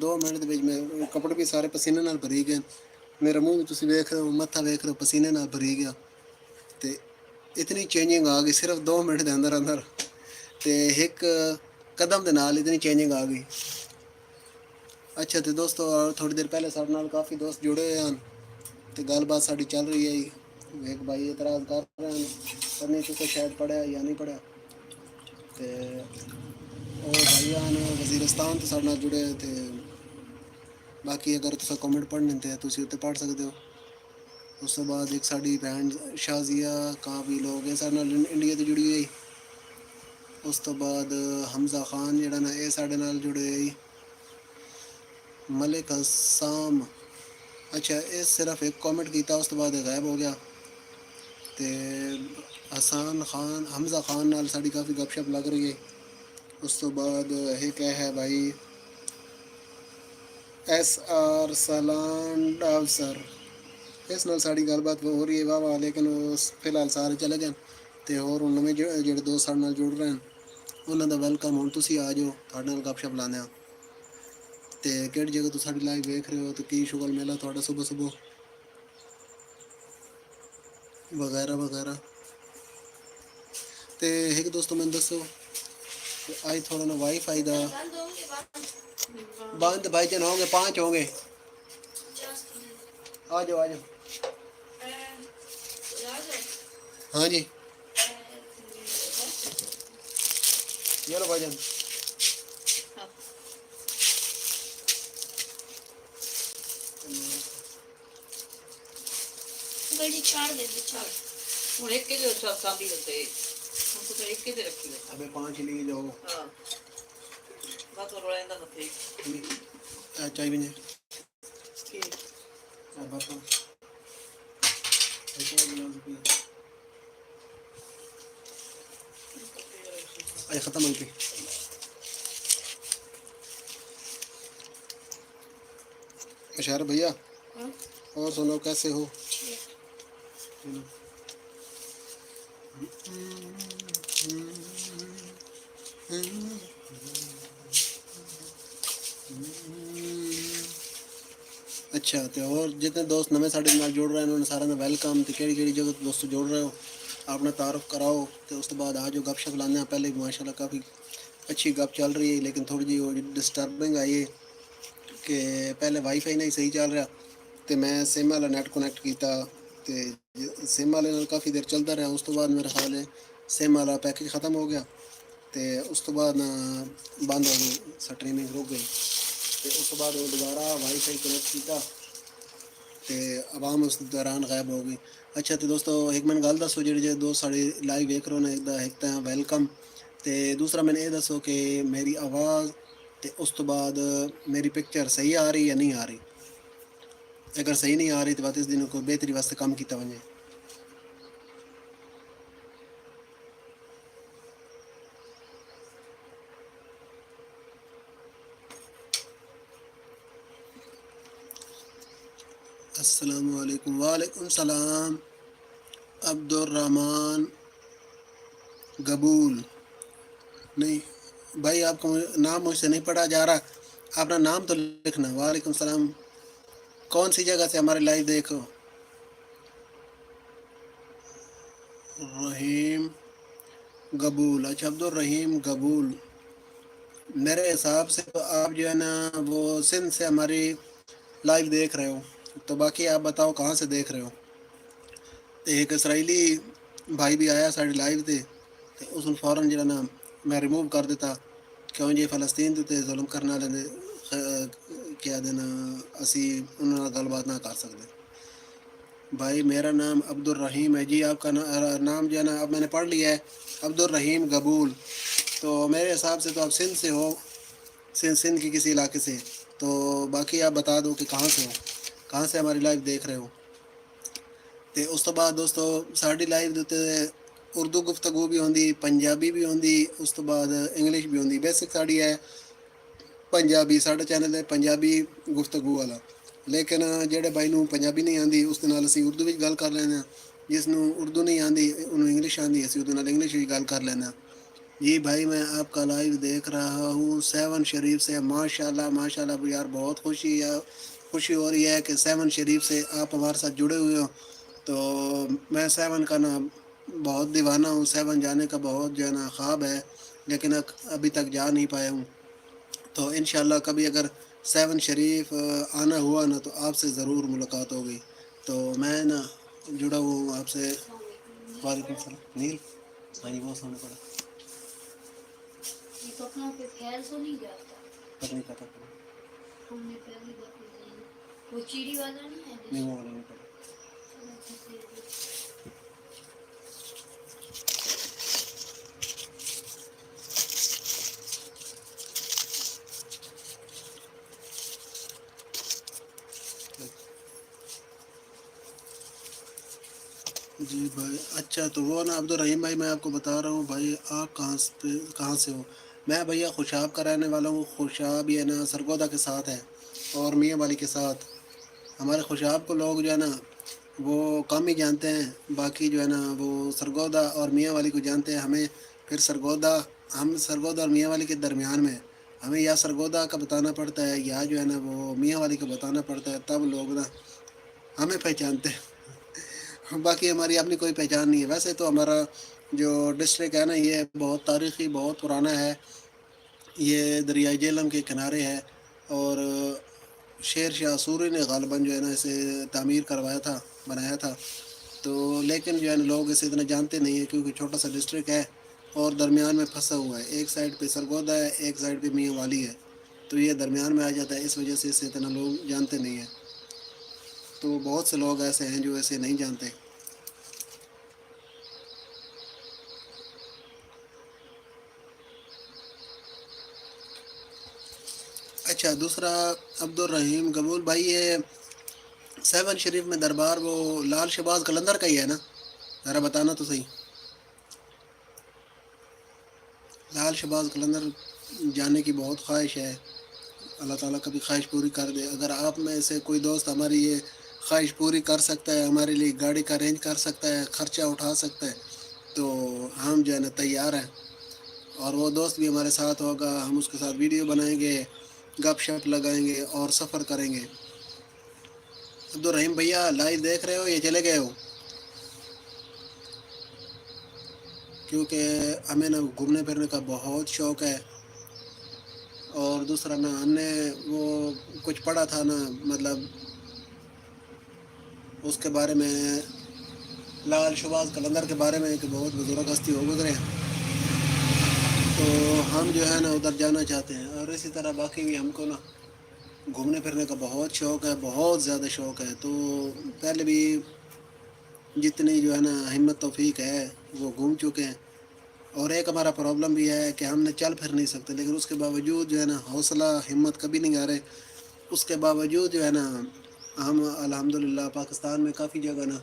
2 ਮਿੰਟ ਦੇ ਵਿੱਚ ਮੈਂ ਕੱਪੜੇ ਵੀ ਸਾਰੇ ਪਸੀਨੇ ਨਾਲ ਭਰੀ ਗਏ। ਮੇਰਾ ਮੂੰਹ ਵੀ ਤੁਸੀਂ ਵੇਖ ਰਹੇ ਹੋ, ਮੱਥਾ ਵੇਖ ਰਹੇ ਹੋ, ਪਸੀਨੇ ਨਾਲ ਭਰੀ ਗਿਆ। ਤੇ ਇਤਨੀ ਚੇਂਜਿੰਗ ਆ ਗਈ ਸਿਰਫ 2 ਮਿੰਟ ਦੇ ਅੰਦਰ ਅੰਦਰ, ਤੇ ਇੱਕ ਕਦਮ ਦੇ ਨਾਲ ਇਤਨੀ ਚੇਂਜਿੰਗ ਆ ਗਈ। ਅੱਛਾ ਤੇ ਦੋਸਤੋ ਥੋੜੀ ਦੇਰ ਪਹਿਲੇ ਸਾਡੇ ਨਾਲ ਕਾਫੀ ਦੋਸਤ ਜੁੜੇ ਹੋਏ ਹਨ ਤੇ ਗੱਲਬਾਤ ਸਾਡੀ ਚੱਲ ਰਹੀ ਹੈ। ਇੱਕ ਭਾਈ ਇਤਰਾਜ਼ ਕਰ ਰਹੇ ਹਨ, ਪਰ ਨਹੀਂ ਤੁਸੀਂ ਸ਼ਾਇਦ ਪੜ੍ਹਿਆ ਜਾਂ ਨਹੀਂ ਪੜ੍ਹਿਆ। ਤੇ ਉਹ ਭਾਈਆਂ ਨੇ ਵਜ਼ੀਰਿਸਤਾਨ ਤੋਂ ਸਾਡੇ ਨਾਲ ਜੁੜੇ ਤੇ ਬਾਕੀ ਅਗਰ ਤੁਸੀਂ ਕਮੈਂਟ ਪੜ੍ਹਨੇ ਤੇ ਤੁਸੀਂ ਉੱਤੇ ਪੜ੍ਹ ਸਕਦੇ ਹੋ। ਉਸ ਤੋਂ ਬਾਅਦ ਇੱਕ ਸਾਡੀ ਭੈਣ ਸ਼ਾਜ਼ੀਆ ਕਾਫੀ ਲੋਕ ਇਹ ਸਾਡੇ ਨਾਲ ਇੰਡੀਆ ਤੋਂ ਜੁੜੀ ਹੋਈ। ਉਸ ਤੋਂ ਬਾਅਦ ਹਮਜ਼ਾ ਖਾਨ ਜਿਹੜਾ ਨਾ ਇਹ ਸਾਡੇ ਨਾਲ ਜੁੜੇ ਹੋਈ। ਮਲਿਕ ਹਸਾਮ, ਅੱਛਾ ਇਹ ਸਿਰਫ ਇੱਕ ਕਮੈਂਟ ਕੀਤਾ, ਉਸ ਤੋਂ ਬਾਅਦ ਇਹ ਗਾਇਬ ਹੋ ਗਿਆ। ਤੇ ਹਸਾਨ ਖਾਨ ਹਮਜ਼ਾ ਖਾਨ ਨਾਲ ਸਾਡੀ ਕਾਫੀ ਗੱਪਸ਼ਪ ਲੱਗ ਰਹੀ ਹੈ। ਉਸ ਤੋਂ ਬਾਅਦ ਇੱਕ ਹੈ ਭਾਈ SR ਸਲਾਨ ਅਫਸਰ, ਇਸ ਨਾਲ ਸਾਡੀ ਗੱਲਬਾਤ ਹੋ ਰਹੀ ਹੈ ਵਾਹ ਵਾਹ, ਲੇਕਿਨ ਉਸ ਫਿਲਹਾਲ ਸਾਰੇ ਚਲੇ ਗਏ ਤੇ ਹੋਰ ਹੁਣ ਨਵੇਂ ਜਿਹੜੇ ਦੋਸਤ ਸਾਡੇ ਨਾਲ ਜੁੜ ਰਹੇ ਹਨ ਉਹਨਾਂ ਦਾ ਵੈਲਕਮ। ਹੁਣ ਤੁਸੀਂ ਆ ਜਾਓ, ਤੁਹਾਡੇ ਨਾਲ ਗੱਪਸ਼ਪ ਲਾਉਂਦੇ ਹਾਂ। ਤੇ ਕਿਹੜੀ ਜਗ੍ਹਾ ਤੋਂ ਸਾਡੀ ਲਾਈਵ ਵੇਖ ਰਹੇ ਹੋ ਤੇ ਕੀ ਸ਼ੁਗਲ ਮੇਲਾ ਤੁਹਾਡਾ ਸੁਬਹ ਸੁਬਹ ਵਗੈਰਾ ਵਗੈਰਾ। ਤੇ ਇੱਕ ਦੋਸਤੋ ਮੈਨੂੰ ਦੱਸੋ आज थोड़ा ना वाईफाई दा बंद भाईजान होंगे 5 होंगे, आ जाओ आ जाओ। हाँ जी चलो भाईजान। गली चार दे चार और एक के जो सब साबी होते ابے 5 لے جاؤ چائے بھی نہیں ختم ہوئی تھی اشار بھیا اور سنو کیسے ہو اچھا تو اور جتنے دوست نویں ساڈے نال جڑ رہے ہیں انہوں نے سارا نے ویلکم تو کہڑی جگہ دوست جڑ رہے ہو اپنا تعارف کراؤ تو اس کے بعد آ جو گپ شپ لانے ہیں پہلے ماشاء اللہ کافی اچھی گپ چل رہی ہے لیکن تھوڑی جی وہ ڈسٹربنگ آئی ہے کہ پہلے وائی فائی نہیں صحیح چل رہا تو میں سم والا نیٹ کنیکٹ کیتا تو سم والے نال کافی دیر چلتا رہا اس تو بعد میرا خیال ہے سم والا پیکج ختم ہو گیا تو اس تو بعد بند ہو گئی سٹریمنگ رک گئی تو اس تو بعد وہ دوبارہ وائی فائی کنیکٹ کیتا تو عوام اس دوران غائب ہو گئی اچھا تو دوستو ایک من گل دسو جی دوست ساڑے لائیو ویک رہے ہو ایک تو ویلکم تو دوسرا میں نے یہ دسو کہ میری آواز تو اس تو بعد میری پکچر صحیح آ رہی یا نہیں آ رہی اگر صحیح نہیں آ رہی تو بات اس دن کو بہتری واسطے کام کیتا وجے السلام علیکم وعلیکم السلام عبد الرحمن قبول نہیں بھائی آپ کو نام مجھ سے نہیں پڑھا جا رہا اپنا نام تو لکھنا وعلیکم السلام کون سی جگہ سے ہمارے لائیو دیکھو رحیم قبول اچھا عبد الرحیم قبول میرے حساب سے تو آپ جو ہے نا وہ سندھ سے ہماری لائیو دیکھ رہے ہو تو باقی آپ بتاؤ کہاں سے دیکھ رہے ہو ایک اسرائیلی بھائی بھی آیا ساڑی لائیو تے اس نے فوراً جو ہے نا میں ریموو کر دیتا کیوں جی فلسطین تے ظلم کرنے والے نے کیا دینا اسی انہوں نے گل بات نہ کر سکتے بھائی میرا نام عبد الرحیم ہے جی آپ کا نام جو ہے نا اب میں نے پڑھ لیا ہے عبد الرحیم قبول تو میرے حساب سے تو آپ سندھ سے ہو سندھ کی کسی علاقے سے تو باقی آپ بتا دو کہ کہاں سے ہو کہاں سے ہماری لائف دیکھ رہے ہو تو اس تو بعد دوستو ساڑی لائف دیتے اردو گفتگو بھی ہوندی پنجابی بھی ہوندی اس تو بعد انگلش بھی ہوندی بیسک ساڑی ہے پنجابی ساڈا چینل ہے پنجابی گفتگو والا لیکن جہے بھائی نوں پنجابی نہیں آتی اس کے نال اسی اردو بھی گل کر لینا جس نوں اردو نہیں آتی انہوں انگلش آتی اسی وہ انگلش بھی گل کر لینا جی بھائی میں آپ کا لائیو دیکھ رہا ہوں 7 شریف سے ماشاء اللہ یار بہت خوشی ہو رہی ہے کہ 7 شریف سے آپ ہمارے ساتھ جڑے ہوئے ہو تو میں 7 کا نام بہت دیوانہ ہوں 7 جانے کا بہت جو ہے نا خواب ہے لیکن ابھی تک جا نہیں پایا ہوں تو انشاءاللہ کبھی اگر 7 شریف آنا ہوا نا تو آپ سے ضرور ملاقات ہوگی تو میں نا جڑا ہوں آپ سے وعلیکم السلام نیل ہاں جی بہت سونے پڑا پتہ نہیں پتا وہ چیڑی والا نہیں ہے نہیں وہ والا نہیں پڑا جی بھائی اچھا تو وہ نا عبد الرحیم بھائی میں آپ کو بتا رہا ہوں بھائی آپ کہاں سے ہو میں بھیا خوشاب کا رہنے والا ہوں خوشاب یہ نا سرگودا کے ساتھ ہے اور میاں والی کے ساتھ ہمارے خوشاب کو لوگ جو ہے نا وہ کم ہی جانتے ہیں باقی جو ہے نا وہ سرگودا اور میاں والی کو جانتے ہیں ہمیں پھر ہم سرگودا اور میاں والی کے درمیان میں ہمیں یا سرگودا کا بتانا پڑتا ہے یا جو ہے نا وہ میاں والی کا بتانا پڑتا ہے تب لوگ نا ہمیں پہچانتے باقی ہماری اپنی کوئی پہچان نہیں ہے ویسے تو ہمارا جو ڈسٹرک ہے نا یہ بہت تاریخی بہت پرانا ہے یہ دریائے جہلم کے کنارے ہے اور شیر شاہ سوری نے غالباً جو ہے نا اسے تعمیر کروایا تھا بنایا تھا تو لیکن جو ہے نا لوگ اسے اتنا جانتے نہیں ہیں کیونکہ چھوٹا سا ڈسٹرک ہے اور درمیان میں پھنسا ہوا ہے ایک سائڈ پہ سرگودا ہے ایک سائڈ پہ میاں والی ہے تو یہ درمیان میں آ جاتا ہے اس وجہ سے اسے اتنا لوگ جانتے نہیں ہیں تو بہت سے لوگ ایسے ہیں جو ایسے نہیں جانتے اچھا دوسرا عبد الرحیم قبول بھائی، یہ 7 شریف میں دربار وہ لال شہباز قلندر کا ہی ہے نا؟ ذرا بتانا تو صحیح. لال شہباز قلندر جانے کی بہت خواہش ہے. اللہ تعالیٰ کبھی خواہش پوری کر دے. اگر آپ میں سے کوئی دوست ہماری یہ خواہش پوری کر سکتا ہے، ہمارے لیے گاڑی کا ارینج کر سکتا ہے، خرچہ اٹھا سکتا ہے، تو ہم جو ہے نا تیار ہیں. اور وہ دوست بھی ہمارے ساتھ ہوگا، ہم اس کے ساتھ ویڈیو بنائیں گے، گپ شپ لگائیں گے اور سفر کریں گے. عبدالرحیم بھیا لائیو دیکھ رہے ہو یا چلے گئے ہو؟ کیونکہ ہمیں نا گھومنے پھرنے کا بہت شوق ہے. اور دوسرا نا ہم نے وہ کچھ پڑھا تھا نا، مطلب اس کے بارے میں، لال شہباز قلندر کے بارے میں کہ بہت بزرگ ہستی ہو گزرے ہیں، تو ہم جو ہے نا ادھر جانا چاہتے ہیں. اور اسی طرح باقی بھی ہم کو نا گھومنے پھرنے کا بہت شوق ہے، بہت زیادہ شوق ہے. تو پہلے بھی جتنی جو ہے نا ہمت توفیق ہے وہ گھوم چکے ہیں. اور ایک ہمارا پرابلم بھی ہے کہ ہم نے چل پھر نہیں سکتے، لیکن اس کے باوجود جو ہے نا حوصلہ ہمت کبھی نہیں ہارے. اس کے باوجود جو ہے نا ہم الحمدللہ پاکستان میں کافی جگہ نا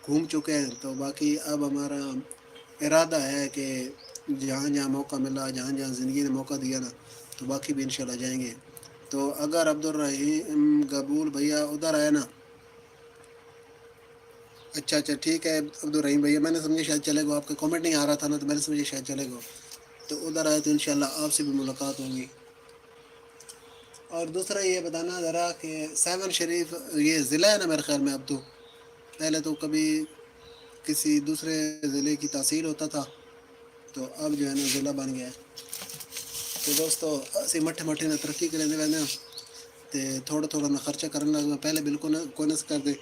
گھوم چکے ہیں. تو باقی اب ہمارا ارادہ ہے کہ جہاں جہاں موقع ملا، جہاں جہاں زندگی نے موقع دیا نا، تو باقی بھی انشاءاللہ جائیں گے. تو اگر عبدالرحیم قبول بھیا ادھر آئے نا، اچھا اچھا ٹھیک ہے عبدالرحیم بھیا، میں نے سمجھا شاید چلے گا، آپ کا کامنٹ نہیں آ رہا تھا نا، تو میں نے سمجھا شاید چلے گا. تو ادھر آئے تو انشاءاللہ آپ سے بھی ملاقات ہوگی. اور دوسرا یہ بتانا ذرا کہ 7 شریف یہ ضلع ہے نا میرے خیال میں. اب تو پہلے تو کبھی کسی دوسرے ضلع کی تحصیل ہوتا تھا، تو اب جو ہے نا ضلع بن گیا ہے. تو دوستو اسی مٹھے مٹھے نے ترقی کرنے رہنے تو تھوڑا تھوڑا نہ خرچہ کرنے لگ گیا. پہلے بالکل نہ کوئی نہ کر دے،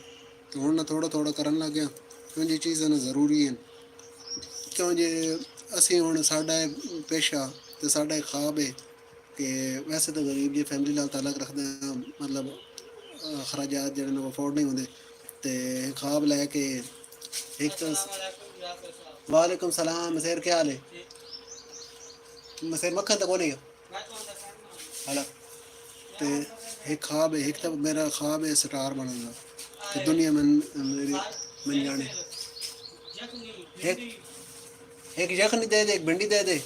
تو ہوں نہ تھوڑا تھوڑا کرنے لگ گیا. کیوں جی چیزیں نا ضروری ہیں. کیوں جی اسی ہوں ساڈا پیشہ تو ساڈا خواب ہے کہ ویسے تو غریب جی فیملی نال تعلق رکھتے ہیں، مطلب اخراجات جڑے وہ افورڈ نہیں ہوتے، تو خواب لے کے ایک تو وعلیکم السلام مسیر، کیا حال ہے؟ مسیر مکھن تو کون ہے ہلا. تو ایک خواب ہے، ایک تو میرا خواب ہے سٹار بننے کا، کہ دنیا میں میری من جانے. ایک یخنی دے دے، ایک بھنڈی دے دے،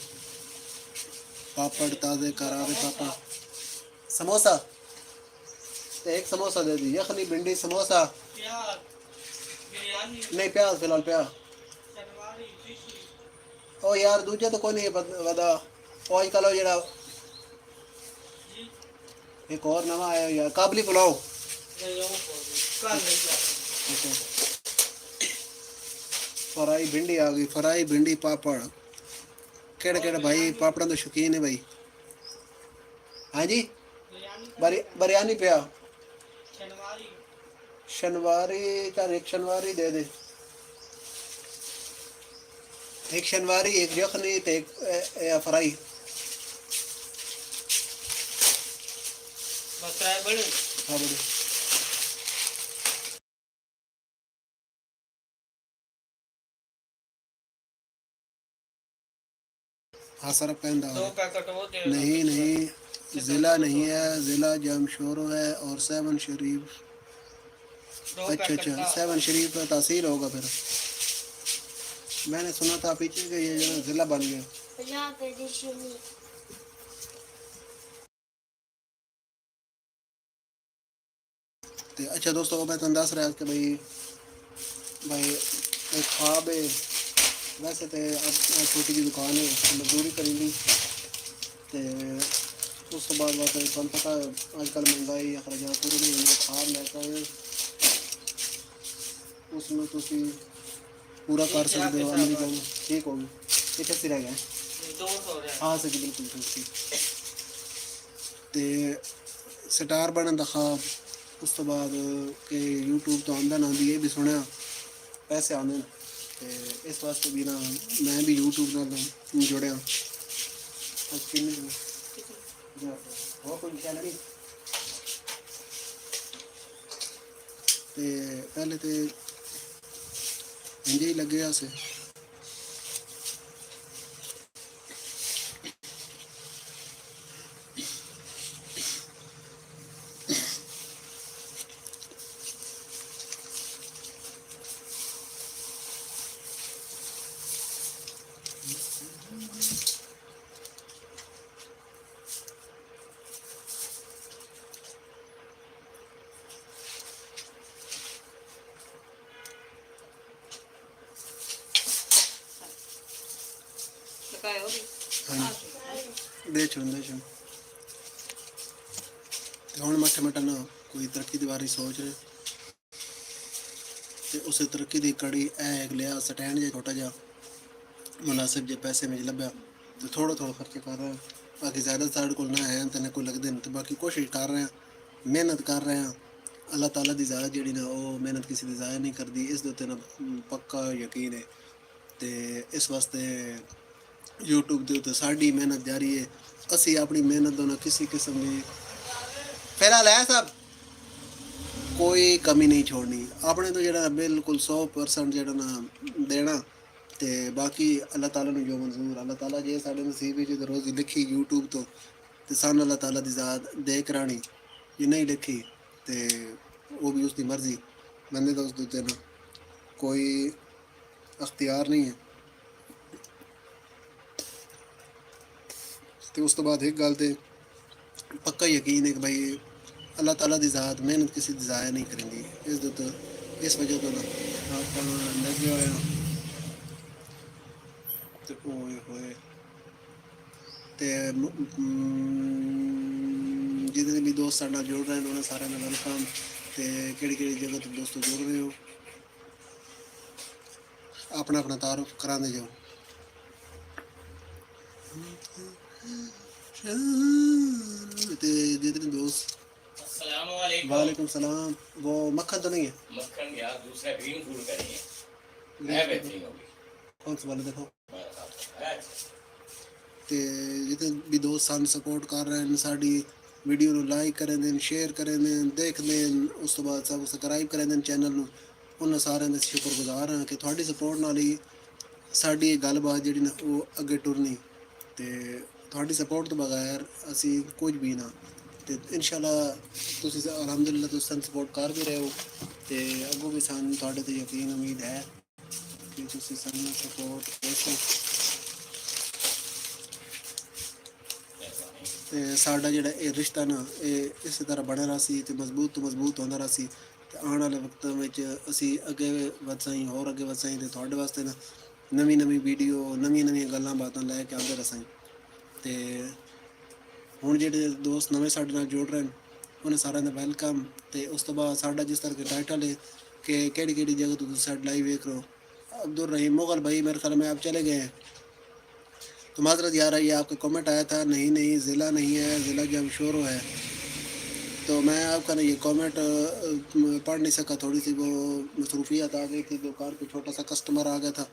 پاپڑ تازے کرارے پاپڑ، سموسا ایک سموسا دے دی، یخنی بھنڈی سموسا. نہیں پیاز فی الحال پیاز. او یار دوجا تو کوئی نہیں ودا او اج کل جڑا ایک اور نواں آیا یار کابلی پلاؤ. فرائی بھنڈی آ گئی، فرائی بھنڈی پاپڑ. کہڑے کہڑے بھائی پاپڑوں تو شوقین ہے بھائی. ہاں جی بریانی پیا شنواری کا ایک شنواری دے دے، ایک شنواری ایک یخنی ایک فرائی. ہاں بڑی. ہاں سر پہندا نہیں نہیں ضلع نہیں ہے، ضلع جامشورو ہے اور 7 شریف. اچھا اچھا 7 شریف کا تحصیل ہوگا پھر. میں نے سنا تھا پیچھے کہ یہ جو ضلع بن گیا. تو اچھا دوستو میں تمہیں دس رہا کہ بھائی ایک خواب ہے. ویسے تو اب چھوٹی جی دکان ہے، مزدوری کریں گی، تو اس کے بعد بات تمہیں پتہ آج کل مہنگائی اخراجات پورے نہیں ہوئے. خواب لے کر اس میں تسی پورا کر سکتے ہو. امریکہ میں ٹھیک ہوگی کتنے سے رہ گئے. ہاں سر جی بالکل ٹھیک. تو سٹار بننے کا خواب، اس تو بعد کہ یوٹیوب تو آمدن آتی ہے، یہ بھی سنیا پیسے آنے. تو اس واسطے بھی نا میں بھی یوٹیوب نال جڑیا. وہ کوئی خیال نہیں. تو پہلے تو انجے ہی لگے سے. ਦੇ ਚੁਣ ਦੇ ਚੁਣ ਤੇ ਹੁਣ ਮੱਠੇ ਮੱਠਾ ਨਾ ਕੋਈ ਤਰੱਕੀ ਦੇ ਬਾਰੇ ਸੋਚ ਰਹੇ ਤੇ ਉਸੇ ਤਰੱਕੀ ਦੀ ਕੜੀ ਐ ਲਿਆ ਸਟੈਂਡ ਜਿਹਾ ਛੋਟਾ ਜਿਹਾ ਮੁਨਾਸਿਬ ਜੇ ਪੈਸੇ ਵਿੱਚ ਲੱਭਿਆ ਤੇ ਥੋੜਾ ਥੋੜਾ ਖਰਚ ਕਰ ਰਿਹਾ ਬਾਕੀ ਜ਼ਿਆਦਾ ਸਾਡੇ ਕੋਲ ਨਾ ਹੈ ਤੇ ਨਾ ਕੋਈ ਲੱਗਦੇ ਨੇ ਤੇ ਬਾਕੀ ਕੋਸ਼ਿਸ਼ ਕਰ ਰਹੇ ਹਾਂ ਮਿਹਨਤ ਕਰ ਰਹੇ ਹਾਂ ਅੱਲਾਹ ਤਾਲਾ ਦੀ ਜ਼ਾਤ ਜਿਹੜੀ ਨਾ ਉਹ ਮਿਹਨਤ ਕਿਸੇ ਦੀ ਜ਼ਾਇਆ ਨਹੀਂ ਕਰਦੀ ਇਸ ਦੇ ਉੱਤੇ ਨਾ ਪੱਕਾ ਯਕੀਨ ਹੈ ਤੇ ਇਸ ਵਾਸਤੇ YouTube ਦੇ ਉੱਤੇ ਸਾਡੀ ਮਿਹਨਤ ਜਾਰੀ ਹੈ ਅਸੀਂ ਆਪਣੀ ਮਿਹਨਤ ਤੋਂ ਨਾ ਕਿਸੇ ਕਿਸਮ ਦੀ ਪਹਿਲਾਂ ਲੈ ਸਭ ਕੋਈ ਕਮੀ ਨਹੀਂ ਛੋੜਨੀ ਆਪਣੇ ਤੋਂ ਜਿਹੜਾ ਬਿਲਕੁਲ 100% ਜਿਹੜਾ ਨਾ ਦੇਣਾ ਤੇ ਬਾਕੀ ਅੱਲਾਹ ਤਾਲਾ ਨੂੰ ਜੋ ਮਨਜ਼ੂਰ ਅੱਲਾਹ ਤਾਲਾ ਜੇ ਸਾਡੇ ਨਸੀਬ ਵਿੱਚ ਰੋਜ਼ੀ ਲਿਖੀ YouTube ਤੋਂ ਤੇ ਸਾਨੂੰ ਅੱਲਾਹ ਤਾਲਾ ਦੀ ਜ਼ਾਤ ਦੇ ਕਰਾਣੀ ਜੇ ਨਹੀਂ ਲਿਖੀ ਤੇ ਉਹ ਵੀ ਉਸ ਦੀ ਮਰਜ਼ੀ ਬੰਦੇ ਦਾ ਉਸ ਦੇ ਉੱਤੇ ਨਾ ਕੋਈ ਅਖਤਿਆਰ ਨਹੀਂ ਹੈ ਤੇ ਉਸ ਤੋਂ ਬਾਅਦ ਇੱਕ ਗੱਲ ਤੇ ਪੱਕਾ ਯਕੀਨ ਹੈ ਕਿ ਭਾਈ ਅੱਲਾਹ ਤਾਲਾ ਦੀ ਜ਼ਾਤ ਮਿਹਨਤ ਕਿਸੇ ਦੀ ਜ਼ਾਇਆ ਨਹੀਂ ਕਰਿੰਦੀ ਇਸ ਦੇ ਉੱਤੇ ਇਸ ਵਜ੍ਹਾ ਤੋਂ ਨਾ ਆਪਾਂ ਲੱਗੇ ਹੋਏ ਹਾਂ ਤੇ ਹੋਏ ਹੋਏ ਤੇ ਜਿਹਦੇ ਵੀ ਦੋਸਤ ਸਾਡੇ ਨਾਲ ਜੁੜ ਰਹੇ ਨੇ ਉਹਨਾਂ ਸਾਰਿਆਂ ਦਾ ਵੈਲਕਮ ਤੇ ਕਿਹੜੀ ਜਗ੍ਹਾ ਤੋਂ ਦੋਸਤੋ ਜੁੜ ਰਹੇ ਹੋ ਆਪਣਾ ਆਪਣਾ ਤਾਰਫ ਕਰਾਉਂਦੇ ਜਾਓ ਤੇ जितने दोस्त वालेकुम सलाम वो मक्खन तो नहीं है मक्खन यार दूसरा ग्रीन फूड का नहीं है मैं बेहतरीन होगी कौन सा वाला देखो अच्छा ਤੇ ਜਿਤੇ ਵੀ ਦੋਸਤ ਸਾਨੂੰ ਸਪੋਰਟ ਕਰ ਰਹੇ ਨੇ ਸਾਡੀ ਵੀਡੀਓ ਨੂੰ ਲਾਈਕ ਕਰਦੇ ਨੇ ਸ਼ੇਅਰ ਕਰਦੇ ਨੇ ਦੇਖਦੇ ਨੇ ਉਸ ਤੋਂ ਬਾਅਦ ਸਬਸਕ੍ਰਾਈਬ ਕਰਦੇ ਨੇ ਚੈਨਲ ਨੂੰ ਉਹਨਾਂ ਸਾਰਿਆਂ ਦਾ ਸ਼ੁਕਰਗੁਜ਼ਾਰ ਹਾਂ ਕਿ ਤੁਹਾਡੀ ਸਪੋਰਟ ਨਾਲ ਹੀ ਸਾਡੀ ਇਹ ਗੱਲਬਾਤ ਜਿਹੜੀ ਨਾ ਉਹ ਅੱਗੇ ਟੁਰਨੀ ਤੇ ਤੁਹਾਡੀ ਸਪੋਰਟ ਤੋਂ ਬਗੈਰ ਅਸੀਂ ਕੁਝ ਵੀ ਨਾ ਤੇ ਇਨਸ਼ਾਅੱਲਾ ਤੁਸੀਂ ਅਲਹਮਦੁਲਿਲਾ ਤੁਸੀਂ ਸਾਨੂੰ ਸਪੋਰਟ ਕਰ ਵੀ ਰਹੇ ਹੋ ਤੇ ਅੱਗੋਂ ਵੀ ਸਾਨੂੰ ਤੁਹਾਡੇ ਤੇ ਯਕੀਨ ਉਮੀਦ ਹੈ ਕਿ ਤੁਸੀਂ ਸਾਨੂੰ ਸਪੋਰਟ ਕਰੋ ਤੇ ਸਾਡਾ ਜਿਹੜਾ ਇਹ ਰਿਸ਼ਤਾ ਨਾ ਇਹ ਇਸੇ ਤਰ੍ਹਾਂ ਬਣਿਆ ਰਹਾ ਸੀ ਤੇ ਮਜ਼ਬੂਤ ਤੋਂ ਮਜ਼ਬੂਤ ਹੁੰਦਾ ਰਹਾ ਸੀ ਤੇ ਆਉਣ ਵਾਲੇ ਵਕਤਾਂ ਵਿੱਚ ਅਸੀਂ ਅੱਗੇ ਵਧ ਸਾਈ ਹੋਰ ਅੱਗੇ ਵਧ ਸਾਈ ਤੇ ਤੁਹਾਡੇ ਵਾਸਤੇ ਨਾ ਨਵੀਂ ਵੀਡੀਓ ਨਵੀਆਂ ਗੱਲਾਂ ਬਾਤਾਂ ਲੈ ਕੇ ਆਉਂਦੇ ਰਸਾਂ ਤੇ ਹੁਣ ਜਿਹੜੇ ਦੋਸਤ ਨਵੇਂ ਸਾਡੇ ਨਾਲ ਜੁੜ ਰਹੇ ਨੇ ਉਹਨਾਂ ਸਾਰਿਆਂ ਦਾ ਵੈਲਕਮ ਤੇ ਉਸ ਤੋਂ ਬਾਅਦ ਸਾਡਾ ਜਿਸ ਤਰ੍ਹਾਂ ਕਿ ਟਾਈਟਲ ਹੈ कि केड़ी जगह तो साइड लाइव देख रहे हो। अब्दुल रहीम मुगल भाई मेरे ख्याल में आप चले गए हैं तो माजरत यार ये आपका कमेंट आया था नहीं ज़िला नहीं है, ज़िला जब शोरो है तो मैं आपका ना ये कमेंट पढ़ नहीं सका, थोड़ी सी वो मसरूफियत आ गई थी, दुकान पे छोटा सा कस्टमर आ गया था,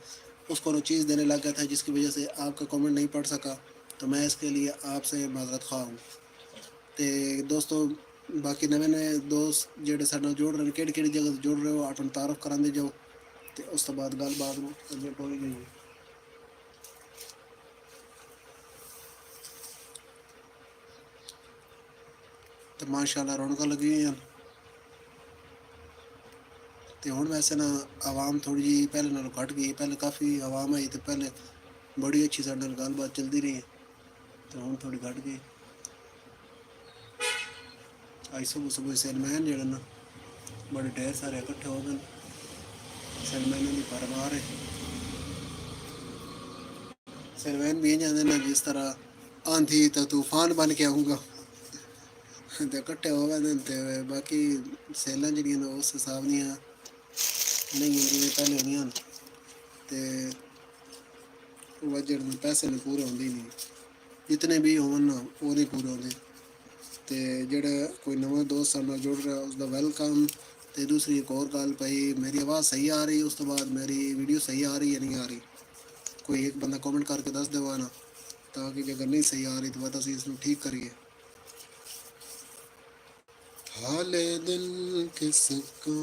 उसको वो चीज़ देने लग गया था जिसकी वजह से आपका कमेंट नहीं पढ़ सका, तो मैं इसके लिए आपसे माजरत ख्वाह हूँ। तो दोस्तों बाकी नवे दोस्त जेडे साडे नाल जुड़ रहे हैं केड़ी जगह जुड़ रहे हो अपना तारुफ करांदे जाओ तो उस तो बाद गलबात नूं अगे टोरी गई तो माशाअल्लाह रौनक लगी हुई हैं। तो हुण वैसे ना आवाम थोड़ी जी पहले नालों घट गई, पहले काफ़ी आवाम आई तो पहले बड़ी अच्छी साडे नाल गलबात चलती रही तो हुण थोड़ी घट गई। आज सुबह सैलमैन जड़े ना बड़े ढेर सारे इकट्ठे हो गए, सैलमैन की परवार है, सैलमैन भी जाते ना जिस तरह आंधी तो तूफान बन के आऊँगा तो इकट्ठे हो गए तो बाकी सैलां जड़ियां उस हिसाब दियां नहीं जिवें पहले होंदियां तो वजह पैसे नहीं पूरे होंदे नहीं, जितने भी होवन ना वो नहीं पूरे होंदे। तो जेड़ा कोई नवा दोस्त साडे नाल जुड़ रहा उसका वेलकम। तो दूसरी एक और गल भाई मेरी आवाज़ सही आ रही, उस तो बाद मेरी वीडियो सही आ रही या नहीं आ रही, कोई एक बंदा कमेंट करके दस देवा ना ताकि अगर नहीं सही आ रही तो बता असीं इसनूं ठीक करिए। हाले दिल किसको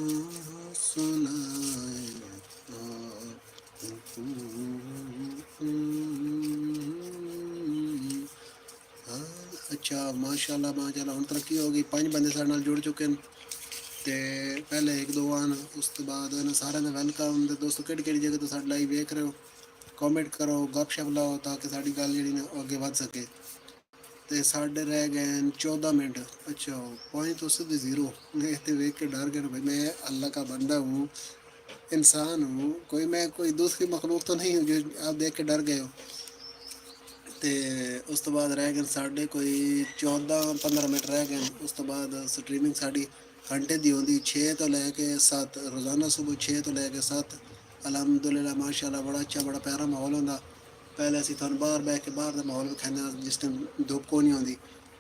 सुनाए अच्छा माशाल्लाह हुण तरक्की हो गई, 5 बंदे साडे नाल जुड़ चुके हैं ते पहले 1-2 आन उस तो बाद सारे ने वेलकम। तो दोस्तों केड़ी जगह तो साडे लाइव देख रहे हो कमेंट करो गपशप लाओ ताकि साडी गल जिहड़ी ना अगे वध सके। तो साढ़े रह गए 14 मिनट। अच्छा पॉइंट तो सीधे 0 मैं तो देख के डर गया भाई, मैं अल्लाह का बंदा हूँ, इंसान हूँ, मैं कोई दूसरी मखलूक तो नहीं हूँ जो आप देख के डर गए हो। ਤੇ ਉਸ ਤੋਂ ਬਾਅਦ ਰਹਿ ਗਏ ਸਾਡੇ ਕੋਈ 14-15 ਮਿੰਟ ਰਹਿ ਗਏ। ਉਸ ਤੋਂ ਬਾਅਦ ਸਟ੍ਰੀਮਿੰਗ ਸਾਡੀ ਘੰਟੇ ਦੀ ਹੁੰਦੀ 6 ਤੋਂ ਲੈ ਕੇ 7 ਰੋਜ਼ਾਨਾ ਸਵੇਰ 6 ਤੋਂ ਲੈ ਕੇ 7। ਅਲਹਮਦੁਲਿਲਾ ਮਾਸ਼ਾਅੱਲਾ ਬੜਾ ਅੱਛਾ ਬੜਾ ਪਿਆਰਾ ਮਾਹੌਲ ਹੁੰਦਾ। ਪਹਿਲੇ ਅਸੀਂ ਤੁਹਾਨੂੰ ਬਾਹਰ ਬਹਿ ਕੇ ਬਾਹਰ ਦਾ ਮਾਹੌਲ ਵਿਖਾਉਂਦੇ ਹਾਂ ਜਿਸ ਟਾਈਮ ਧੁੱਪ ਕੋਈ ਨਹੀਂ ਆਉਂਦੀ,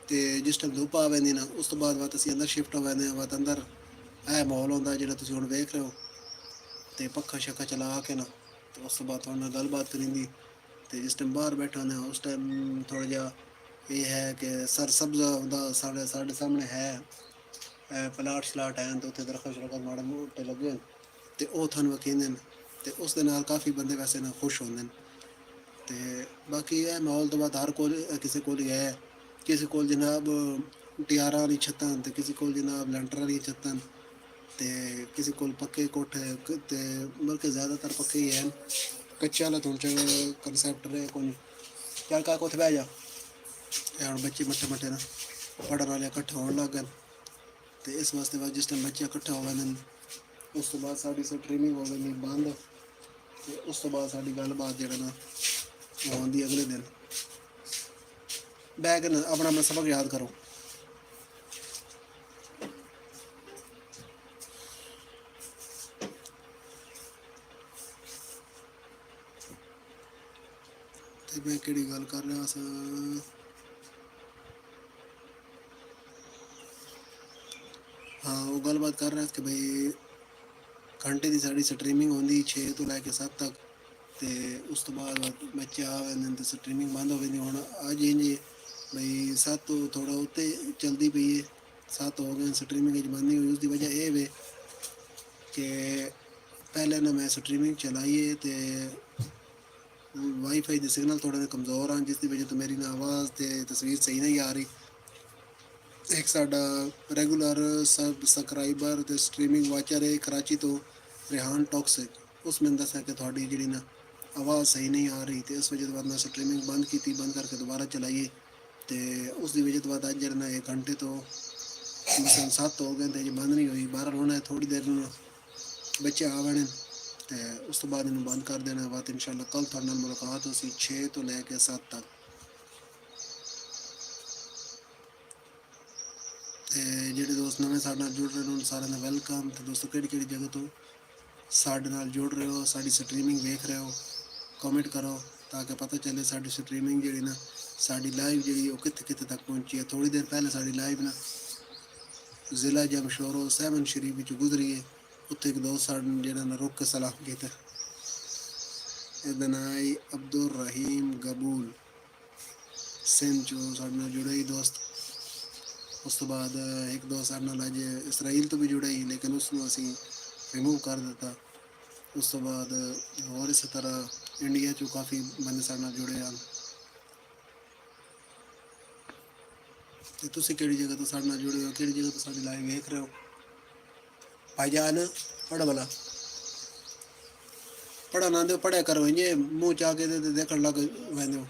ਤੇ ਜਿਸ ਟਾਈਮ ਧੁੱਪ ਆ ਪੈਂਦੀ ਨਾ ਉਸ ਤੋਂ ਬਾਅਦ ਅਸੀਂ ਅੰਦਰ ਸ਼ਿਫਟ ਹੋ ਜਾਂਦੇ ਹਾਂ। ਬਾਅਦ ਅੰਦਰ ਇਹ ਮਾਹੌਲ ਹੁੰਦਾ ਜਿਹੜਾ ਤੁਸੀਂ ਹੁਣ ਵੇਖ ਰਹੇ ਹੋ, ਤੇ ਪੱਖਾ ਸ਼ੱਖਾ ਚਲਾ ਕੇ ਨਾ, ਤੇ ਉਸ ਤੋਂ ਬਾਅਦ ਤੁਹਾਡੇ ਨਾਲ ਗੱਲਬਾਤ ਕਰੀਂਦੀ। ਤੇ ਜਿਸ ਟਾਈਮ ਬਾਹਰ ਬੈਠੇ ਹੁੰਦੇ ਹਾਂ ਉਸ ਟਾਈਮ ਥੋੜ੍ਹਾ ਜਿਹਾ ਇਹ ਹੈ ਕਿ ਸਰ ਸਬਜ਼ਾ ਹੁੰਦਾ ਸਾਡੇ ਸਾਹਮਣੇ ਹੈ, ਪਲਾਟ ਸ਼ਲਾਟ ਹੈ, ਤੇ ਉੱਥੇ ਦਰਖਤ ਸ਼ਰਖਤ ਮਾੜੇ ਮੋਟੇ ਲੱਗੇ ਹੋਣ, ਤੇ ਉਹ ਤੁਹਾਨੂੰ ਵਖੀਂਦੇ ਨੇ, ਤੇ ਉਸ ਦੇ ਨਾਲ ਕਾਫੀ ਬੰਦੇ ਵੈਸੇ ਨਾ ਖੁਸ਼ ਹੁੰਦੇ ਨੇ। ਤੇ ਬਾਕੀ ਇਹ ਮਾਹੌਲ ਤੋਂ ਬਾਅਦ ਹਰ ਕੋਲ ਕਿਸੇ ਕੋਲ ਹੀ ਹੈ, ਕਿਸੇ ਕੋਲ ਜਨਾਬ ਟਿਆਰਾਂ ਵਾਲੀ ਛੱਤਾਂ ਤੇ ਕਿਸੇ ਕੋਲ ਜਨਾਬ ਲੈਂਟਰ ਵਾਲੀ ਛੱਤਾਂ, ਤੇ ਕਿਸੇ ਕੋਲ ਪੱਕੇ ਕੋਠੇ, ਤੇ ਬਲਕਿ ਜ਼ਿਆਦਾਤਰ ਪੱਕੇ ਹੀ ਹਨ। ਕੱਚੇ ਵਾਲਾ ਤੋਂ ਚੰਗਾ ਕਨਸੈਪਟ ਰਿਹਾ ਕੋਈ। ਚੱਲ ਕਾ ਉੱਥੇ ਬਹਿ ਜਾ। ਇਹ ਹੁਣ ਬੱਚੇ ਮੱਠੇ ਨਾ ਪੜ੍ਹਨ ਵਾਲੇ ਇਕੱਠੇ ਹੋਣ ਲੱਗ ਗਏ, ਤੇ ਇਸ ਵਾਸਤੇ ਬਾਅਦ ਜਿਸ ਟਾਈਮ ਬੱਚੇ ਇਕੱਠੇ ਹੋ ਗਏ ਨੇ ਉਸ ਤੋਂ ਬਾਅਦ ਸਾਡੀ ਸਟ੍ਰੀਮਿੰਗ ਹੋ ਗਈ ਬੰਦ, ਤੇ ਉਸ ਤੋਂ ਬਾਅਦ ਸਾਡੀ ਗੱਲਬਾਤ ਜਿਹੜਾ ਨਾ ਉਹ ਆਉਂਦੀ ਅਗਲੇ ਦਿਨ। ਬਹਿ ਕੇ ਨਾ ਆਪਣਾ ਸਬਕ ਯਾਦ ਕਰੋ। ਤੇ ਮੈਂ ਕਿਹੜੀ ਗੱਲ ਕਰ ਰਿਹਾ ਸਾਂ? ਹਾਂ, ਉਹ ਗੱਲਬਾਤ ਕਰ ਰਿਹਾ ਸੀ ਕਿ ਬਈ ਘੰਟੇ ਦੀ ਸਾਡੀ ਸਟ੍ਰੀਮਿੰਗ ਹੁੰਦੀ 6 ਤੋਂ ਲੈ ਕੇ 7 ਤੱਕ, ਤੇ ਉਸ ਤੋਂ ਬਾਅਦ ਬੱਚੇ ਆ ਜਾਂਦੇ ਤੇ ਸਟ੍ਰੀਮਿੰਗ ਬੰਦ ਹੋ ਜਾਂਦੀ। ਹੁਣ ਅੱਜ ਇੰਝ ਬਈ 7 ਤੋਂ ਥੋੜ੍ਹਾ ਉੱਤੇ ਚੱਲਦੀ ਪਈ ਹੈ, 7 ਹੋ ਗਏ ਸਟ੍ਰੀਮਿੰਗ ਵਿੱਚ ਬੰਦ ਨਹੀਂ ਹੋਈ। ਉਸ ਦੀ ਵਜ੍ਹਾ ਇਹ ਵੇ ਕਿ ਪਹਿਲੇ ਨਾ ਮੈਂ ਸਟ੍ਰੀਮਿੰਗ ਚਲਾਈ ਹੈ ਤੇ ਵਾਈਫਾਈ ਦੇ ਸਿਗਨਲ ਥੋੜ੍ਹੇ ਜਿਹੇ ਕਮਜ਼ੋਰ ਹਨ, ਜਿਸ ਦੀ ਵਜ੍ਹਾ ਤੋਂ ਮੇਰੀ ਨਾ ਆਵਾਜ਼ ਤੇ ਤਸਵੀਰ ਸਹੀ ਨਹੀਂ ਆ ਰਹੀ। ਇੱਕ ਸਾਡਾ ਰੈਗੂਲਰ ਸਬਸਕ੍ਰਾਈਬਰ ਤੇ ਸਟ੍ਰੀਮਿੰਗ ਵਾਚਰ ਹੈ ਕਰਾਚੀ ਤੋਂ, ਰਿਹਾਨ ਟੌਕਸਿਕ, ਉਸ ਮੈਨੂੰ ਦੱਸਿਆ ਕਿ ਤੁਹਾਡੀ ਜਿਹੜੀ ਨਾ ਆਵਾਜ਼ ਸਹੀ ਨਹੀਂ ਆ ਰਹੀ, ਤੇ ਇਸ ਵਜ੍ਹਾ ਤੋਂ ਬਾਅਦ ਮੈਂ ਸਟ੍ਰੀਮਿੰਗ ਬੰਦ ਕੀਤੀ। ਬੰਦ ਕਰਕੇ ਦੁਬਾਰਾ ਚਲਾਈਏ, ਤੇ ਉਸ ਦੀ ਵਜ੍ਹਾ ਤੋਂ ਬਾਅਦ ਅੱਜ ਜਿਹੜਾ ਨਾ 1 ਘੰਟੇ ਤੋਂ ਮਸਲ 7 ਹੋ ਗਏ ਤੇ ਜੇ ਬੰਦ ਨਹੀਂ ਹੋਈ। ਬਾਹਰ ਹੋਣਾ ਥੋੜ੍ਹੀ ਦੇਰ ਨੂੰ ਬੱਚੇ ਆ ਬਣੇ, ਤੇ ਉਸ ਤੋਂ ਬਾਅਦ ਇਹਨੂੰ ਬੰਦ ਕਰ ਦੇਣਾ। ਬਾਅਦ ਇਨਸ਼ਾਅੱਲਾ ਕੱਲ੍ਹ ਤੁਹਾਡੇ ਨਾਲ ਮੁਲਾਕਾਤ ਹੋਸੀ 6 ਤੋਂ ਲੈ ਕੇ 7 ਤੱਕ। ਤੇ ਜਿਹੜੇ ਦੋਸਤ ਨਵੇਂ ਸਾਡੇ ਨਾਲ ਜੁੜ ਰਹੇ ਨੇ ਸਾਰਿਆਂ ਦਾ ਵੈਲਕਮ। ਤੇ ਦੋਸਤੋ ਕਿਹੜੀ ਜਗ੍ਹਾ ਤੋਂ ਸਾਡੇ ਨਾਲ ਜੁੜ ਰਹੇ ਹੋ, ਸਾਡੀ ਸਟ੍ਰੀਮਿੰਗ ਵੇਖ ਰਹੇ ਹੋ, ਕਮੈਂਟ ਕਰੋ ਤਾਂ ਕਿ ਪਤਾ ਚੱਲੇ ਸਾਡੀ ਸਟ੍ਰੀਮਿੰਗ ਜਿਹੜੀ ਨਾ ਸਾਡੀ ਲਾਈਵ ਜਿਹੜੀ ਉਹ ਕਿੱਥੇ ਤੱਕ ਪਹੁੰਚੀ ਹੈ। ਥੋੜ੍ਹੀ ਦੇਰ ਪਹਿਲੇ ਸਾਡੀ ਲਾਈਵ ਨਾ ਜ਼ਿਲ੍ਹਾ ਜਮਸ਼ੋਰ 7 ਸ਼ਰੀਫ ਵਿੱਚ ਗੁਜ਼ਰੀ ਹੈ। ਉੱਥੇ ਇੱਕ ਦੋਸਤ ਸਾਡੇ ਜਿਹੜਾ ਨਾ ਰੁਕ ਕੇ ਸਲਾਮ ਕੀਤਾ। ਇਹਦਾ ਨਾਂ ਹੈ ਅਬਦੁਲ ਰਹੀਮ ਗਬੂਲ ਸਿੰਧ ਚੋਂ ਸਾਡੇ ਨਾਲ ਜੁੜੇ ਹੀ ਦੋਸਤ। ਉਸ ਤੋਂ ਬਾਅਦ ਇੱਕ ਦੋਸਤ ਸਾਡੇ ਨਾਲ ਅੱਜ ਇਸਰਾਈਲ ਤੋਂ ਵੀ ਜੁੜੇ ਹੀ, ਲੇਕਿਨ ਉਸ ਨੂੰ ਅਸੀਂ ਰਿਮੂਵ ਕਰ ਦਿੱਤਾ। ਉਸ ਤੋਂ ਬਾਅਦ ਹੋਰ ਇਸੇ ਤਰ੍ਹਾਂ ਇੰਡੀਆ 'ਚੋਂ ਕਾਫੀ ਬੰਦੇ ਸਾਡੇ ਨਾਲ ਜੁੜੇ ਹਨ। ਤੇ ਤੁਸੀਂ ਕਿਹੜੀ ਜਗ੍ਹਾ ਤੋਂ ਸਾਡੇ ਨਾਲ ਜੁੜੇ ਹੋ, ਕਿਹੜੀ ਜਗ੍ਹਾ ਤੋਂ ਸਾਡੀ ਲਾਈਵ ਵੇਖ ਰਹੇ ਹੋ? ਭਾਈਜਾਨ ਪੜ੍ਹ ਵਾਲਾ ਪੜ੍ਹਾ ਨਾ ਦਿਓ, ਪੜ੍ਹਿਆ ਕਰੋ। ਇੰਜੇ ਮੂੰਹ ਚਾ ਕੇ ਤੇ ਦੇਖਣ ਲੱਗ ਪੈਂਦੇ ਹੋ।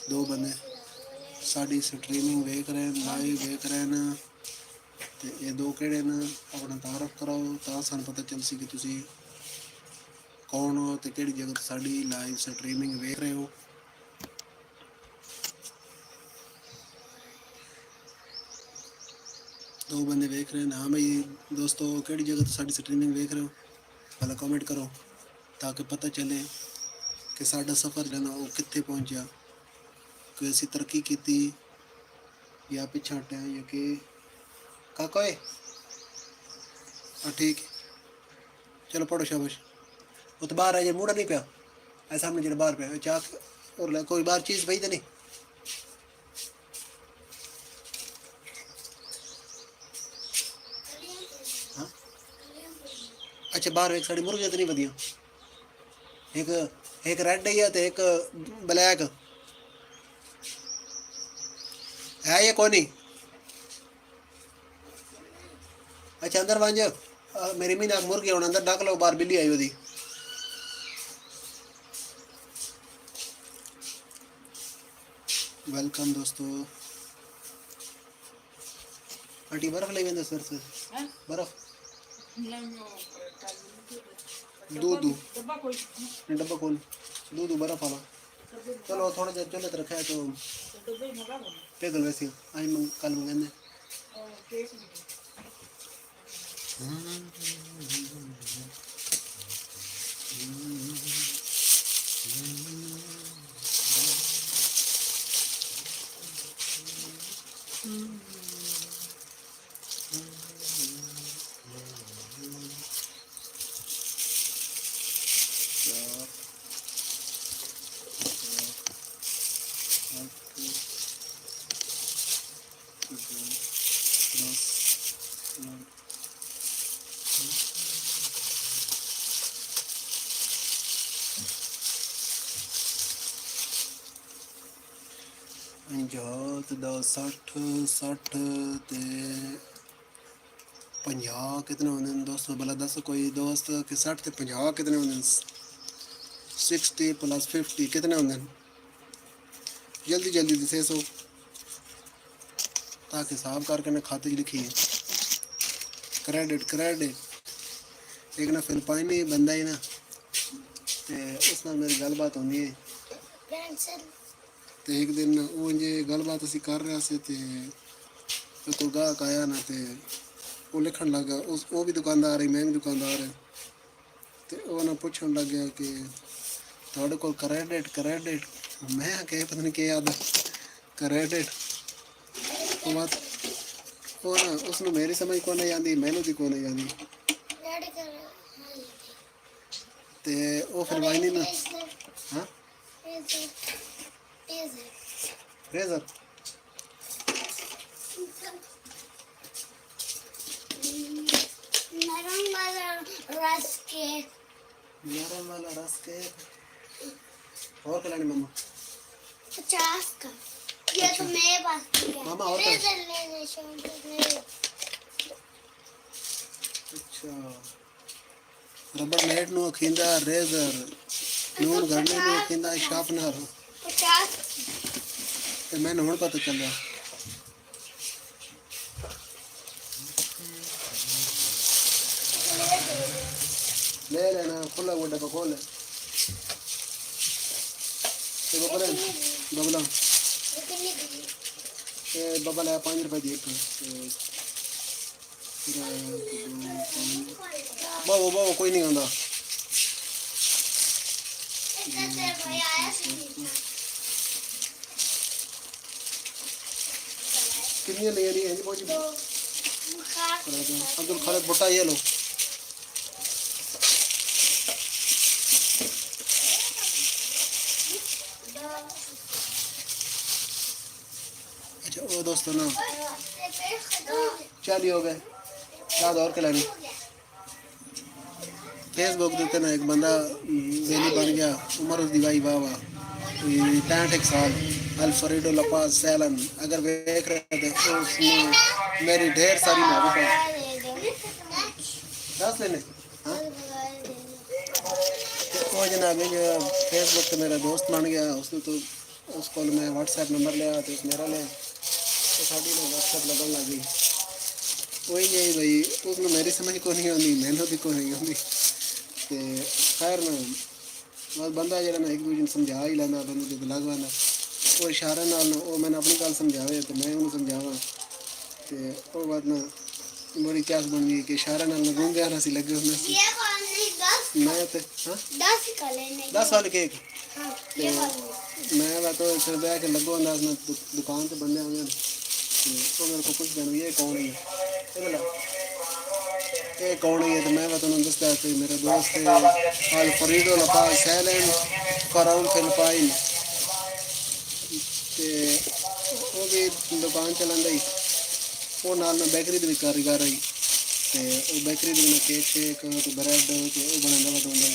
ਦੋ ਬੰਦੇ ਸਾਡੀ ਸਟ੍ਰੀਮਿੰਗ ਵੇਖ ਰਹੇ ਨੇ, ਲਾਈਵ ਵੇਖ ਰਹੇ ਨੇ, ਤੇ ਇਹ ਦੋ ਕਿਹੜੇ ਨੇ ਆਪਣਾ ਤਾਰਫ ਕਰਾਓ ਤਾਂ ਸਾਨੂੰ ਪਤਾ ਚੱਲ ਸੀ ਕਿ ਤੁਸੀਂ ਕੌਣ ਹੋ ਤੇ ਕਿਹੜੀ ਜਗ੍ਹਾ ਤੋਂ ਸਾਡੀ ਲਾਈਵ ਸਟ੍ਰੀਮਿੰਗ ਵੇਖ ਰਹੇ ਹੋ। ਦੋ ਬੰਦੇ ਵੇਖ ਰਹੇ ਨੇ। ਹਾਂ ਬਈ ਦੋਸਤੋ ਕਿਹੜੀ ਜਗ੍ਹਾ ਤੋਂ ਸਾਡੀ ਸਟ੍ਰੀਮਿੰਗ ਵੇਖ ਰਹੇ ਹੋ, ਪਹਿਲਾਂ ਕਮੈਂਟ ਕਰੋ ਤਾਂ ਕਿ ਪਤਾ ਚੱਲੇ ਕਿ ਸਾਡਾ ਸਫ਼ਰ ਜਿਹੜਾ ਨਾ ਉਹ ਕਿੱਥੇ ਪਹੁੰਚਿਆ, ਕਿ ਅਸੀਂ ਤਰੱਕੀ ਕੀਤੀ ਜਾਂ ਪਿੱਛੇ ਹਟਿਆ ਜਾਂ ਕਿ ਕਾਕਾ ਓਏ। ਹਾਂ ਠੀਕ, ਚਲੋ ਪੜੋ शाबाश। वो तो बाहर है, ये मुड़ा नहीं पिया ऐ सामने जो बाहर पिया चाक और कोई बाहर चीज़ पई तो नहीं। हाँ अच्छा, बाहर एक साड़ी मुर्गी तो नहीं वधिया, एक रेड है तो एक ब्लैक है, ये कोई नहीं। अच्छा अंदर वंज मेरी मीना मुर्गी होना अंदर डक लो, बाहर बिल्ली आई ओदी। वेलकम दोस्तों। आंटी बर्फ ले वेंदो सर से बर्फ दूध डब्बा खोल दूध बर्फ वाला चलो थोड़ा देर चले तो रखा है तो पिघल वैसे आई कल मंगाने जात दा 60 ते 50 कितने होंदे न दोस्तों भला दस कोई दोस्त कि 60 ते 50 कितने होंदे न 60 + 50 कितने होंदे न जल्दी जल्दी दसे सो ताकि हिसाब करके ना खाते लिखिए क्रेडिट क्रेडिट एक ना फिलिपाइनी बंदा ही ना ते उस नाल मेरी गलबात होंदी है ते एक दिन वो जे गलबात असी कर रहे से ते कोई गाहक आया ना ते वो लिखन लगा उस वो भी दुकानदार है मैं भी दुकानदार है ते वो ना पूछन लग गया कि थोड़े को क्रेडिट क्रेडिट मैं कह पता नहीं क्या याद क्रेडिट वो बात वो ना उसने मेरी समझ को नहीं आती मैनू दी को नहीं आती ते वो फिर वाइनी ना हाँ रेजर नरम वाला रस के और खिलानी मम्मा 50 का ये तो मेरे पास भी है मामा और रेजर ले ले शॉर्ट अच्छा रबड़ मैट नु खिंदा रेजर नून गड़ने नु खिंदा शार्पनर 50 ते मैंने हुण पता चलिया ले लेना खुला वो डब्बा खोल ये बबला ये बबला 5 रुपए दी एक बाबू कोई नहीं आंदा कितनी ले रही है जी पहुंची अब्दुल खालिद भुट्टा ये लो अच्छा वो दोस्तों ना 40 हो गए याद और खिलानी फेसबुक देते ना एक बंदा बेली बन गया उम्र उसकी भाई वाह वाह 65 साल अल्फ्रेडो लपाज सैलन अगर देख रहे थे तो उसमें मेरी ढेर सारी मोहब्बत 10 लेने हाँ वो जनाब जो फेसबुक पे मेरा दोस्त बन गया उसने तो उसको मैं व्हाट्सएप नंबर लिया तो मेरा ले तो साड़ी में व्हाट्सएप लगन लग गई वही यही भाई उसमें मेरी समझ को नहीं आती मैनू भी को नहीं आती तो खैर ना बस बंदा जरा ना एक दूजे समझा ही लेना बंदे जो लग पाना वो इशारे नाल ना वो मैंने अपनी गल समझावे तो मैं उन्हें समझावा तो वो बात ना बड़ी क्या बन गई कि इशारे नाल ना गूंगे ना सी लगे होने सी मैं तो हाँ 10 वाले केक मैं तो फिर बैठ के लगो अंदाज ना दुकान से बंदे हो गए तो मेरे को कुछ दिन ये कौन है ये कौन है तो मैं उन्होंने दसदा कि मेरा दोस्त है अल्फ्रेडो लपाज सैलन फ्रॉम फिलिपाइन ते वो भी दुकान चलन दी वो नाल मैं बेकरी भी कारीगर रही ते वो बेकरी दे में केक शेक ते ब्रेड ते वो बनांदा बतांदा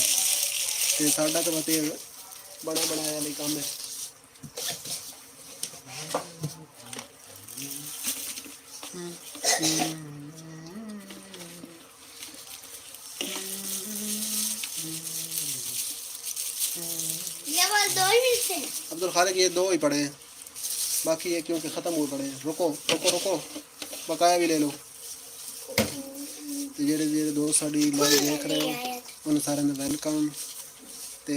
ते साडा तो बते बड़ा बनाया वाली काम है ये वाला 2 ही मिलते हैं अब्दुल खालिक ये 2 ही पड़े हैं बाकी ये क्योंकि ख़त्म हो पड़े हैं। रुको रुको रुको, बकाया भी ले लो। ਤੇ ਜਿਹੜੇ ਦੋਸਤ ਸਾਡੀ ਲਾਈਵ ਦੇਖ ਰਹੇ ਹੋ ਉਹਨਾਂ ਸਾਰਿਆਂ ਦਾ ਵੈਲਕਮ। ਤੇ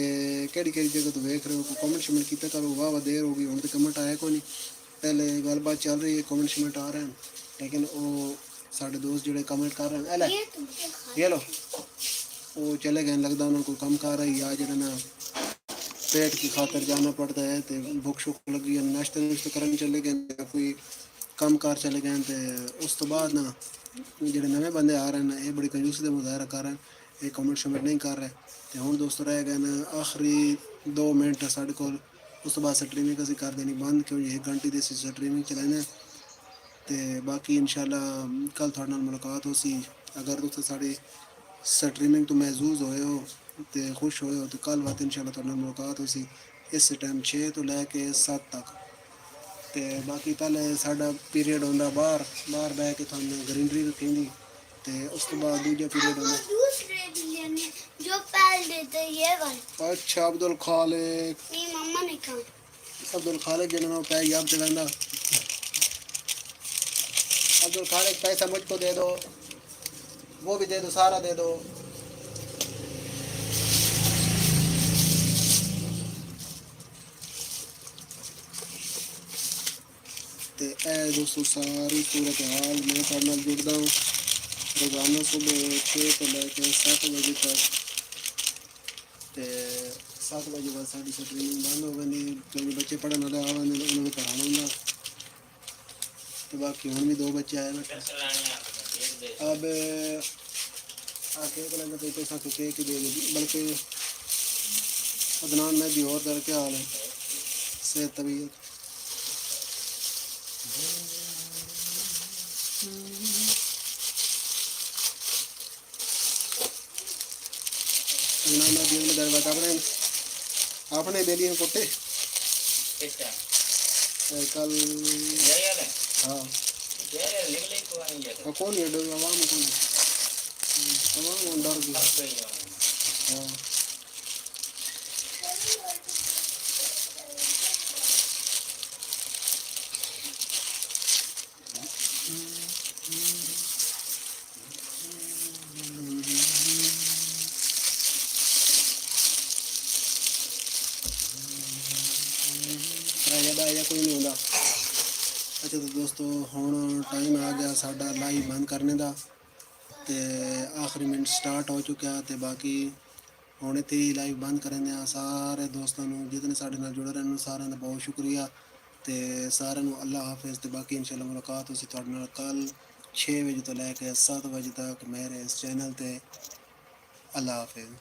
ਕਿਹੜੀ ਕਿਹੜੀ ਜਗ੍ਹਾ ਤੋਂ ਵੇਖ ਰਹੇ ਹੋ, ਕਮੈਂਟ ਸ਼ਮੈਂਟ ਕੀਤਾ ਕਰੋ। ਵਾਹ ਦੇਰ ਹੋ ਗਈ, ਹੁਣ ਤੇ ਕਮੈਂਟ ਆਇਆ ਕੋਈ ਨਹੀਂ। ਪਹਿਲੇ ਗੱਲਬਾਤ ਚੱਲ ਰਹੀ ਹੈ, ਕਮੈਂਟ ਸ਼ਮੈਂਟ ਆ ਰਹੇ ਹਨ, ਲੇਕਿਨ ਉਹ ਸਾਡੇ ਦੋਸਤ ਜਿਹੜੇ ਕਮੈਂਟ ਕਰ ਰਹੇ ਹਨ ਇਹ ਲੋ वो चले गए, लगता उन्होंने कोई कम कर रही या जो ना पेट की खातर जाना पड़ता है। तो भुख शुक लगी है, नाश्ते नुश्ते करने चले गए, कोई कम कार चले गए। तो उस तो बाद ना जो नवे बंदे आ रहे हैं ये बड़ी कंजूसी का मुजाहरा कर रहे हैं, ये कमेंट शमेंट नहीं कर रहे। तो हुण दोस्तों रह गए ना आखिरी 2 मिनट साढ़े को, उस तो बाद स्ट्रीमिंग असीं कर देनी बंद, क्योंकि 1 घंटे की स्ट्रीमिंग चलाने। तो बाकी इंशाल्लाह कल थोड़े नाल मुलाकात हो सी। अगर तुम साड़ी स्ट्रीमिंग तो महजूज होए हो तो खुश होए हो तो कल बात इंशाल्लाह थोड़े नाल मुलाकात हो सी इस टाइम 6 तो लैके 7 तक। तो बाकी पहले साडा पीरियड होंदा बाहर बह के थानू ग्रीनरी रखेंदी, तो उस तो बाद दूजा पीरियड होंदा। दूसरे भी लेने जो पहले देते ये वाले। अच्छा अब्दुल खालिक, मेरी मम्मा ने कहा अब्दुल खालिक जिन्होंने पैसे याद चलाना। अब्दुल खालिक पैसा मुझको दे दो, वो भी दे दो, सारा दे दो। तो ए दोस्तों सारी सूरत हाल मैं ਤੁਹਾਡੇ ਨਾਲ जुड़ता हूँ रोज़ाना सुबह 6 तो लेकर 7 बजे तक। तो 7 बजे बाद साड़ी स्ट्रीमिंग बंद हो गई, क्योंकि बच्चे पढ़ने वाले आ गए, उन्होंने पढ़ाना होंगे। तो बाकी हुण भी 2 बच्चे आए बैठे। अब केक लगा तो पैसा तो केक ही दे दो, बल्कि अदनान में भी और दर क्या हाल है, सेहत तबीयत अदनान में भी दर बात अपने अपने बेली कुट्टे कल हाँ कौन है आवाम कौन डर गया। हाँ या कोई नहीं होता। अच्छा तो दोस्तों हुण टाइम आ गया साडा लाइव बंद करने का, तो आखिरी मिनट स्टार्ट हो चुका। तो बाकी हुण इत्थे ही लाइव बंद करने सारे दोस्तों जितने साडे नाल जुड़े रहने सारे का बहुत शुक्रिया। तो सारे अल्लाह हाफिज़। तो बाकी इंशाल्लाह मुलाकात होसी तुहाडे नाल कल 6 बजे तो लैके 7 बजे तक मेरे इस चैनल ते। अल्लाह हाफिज़।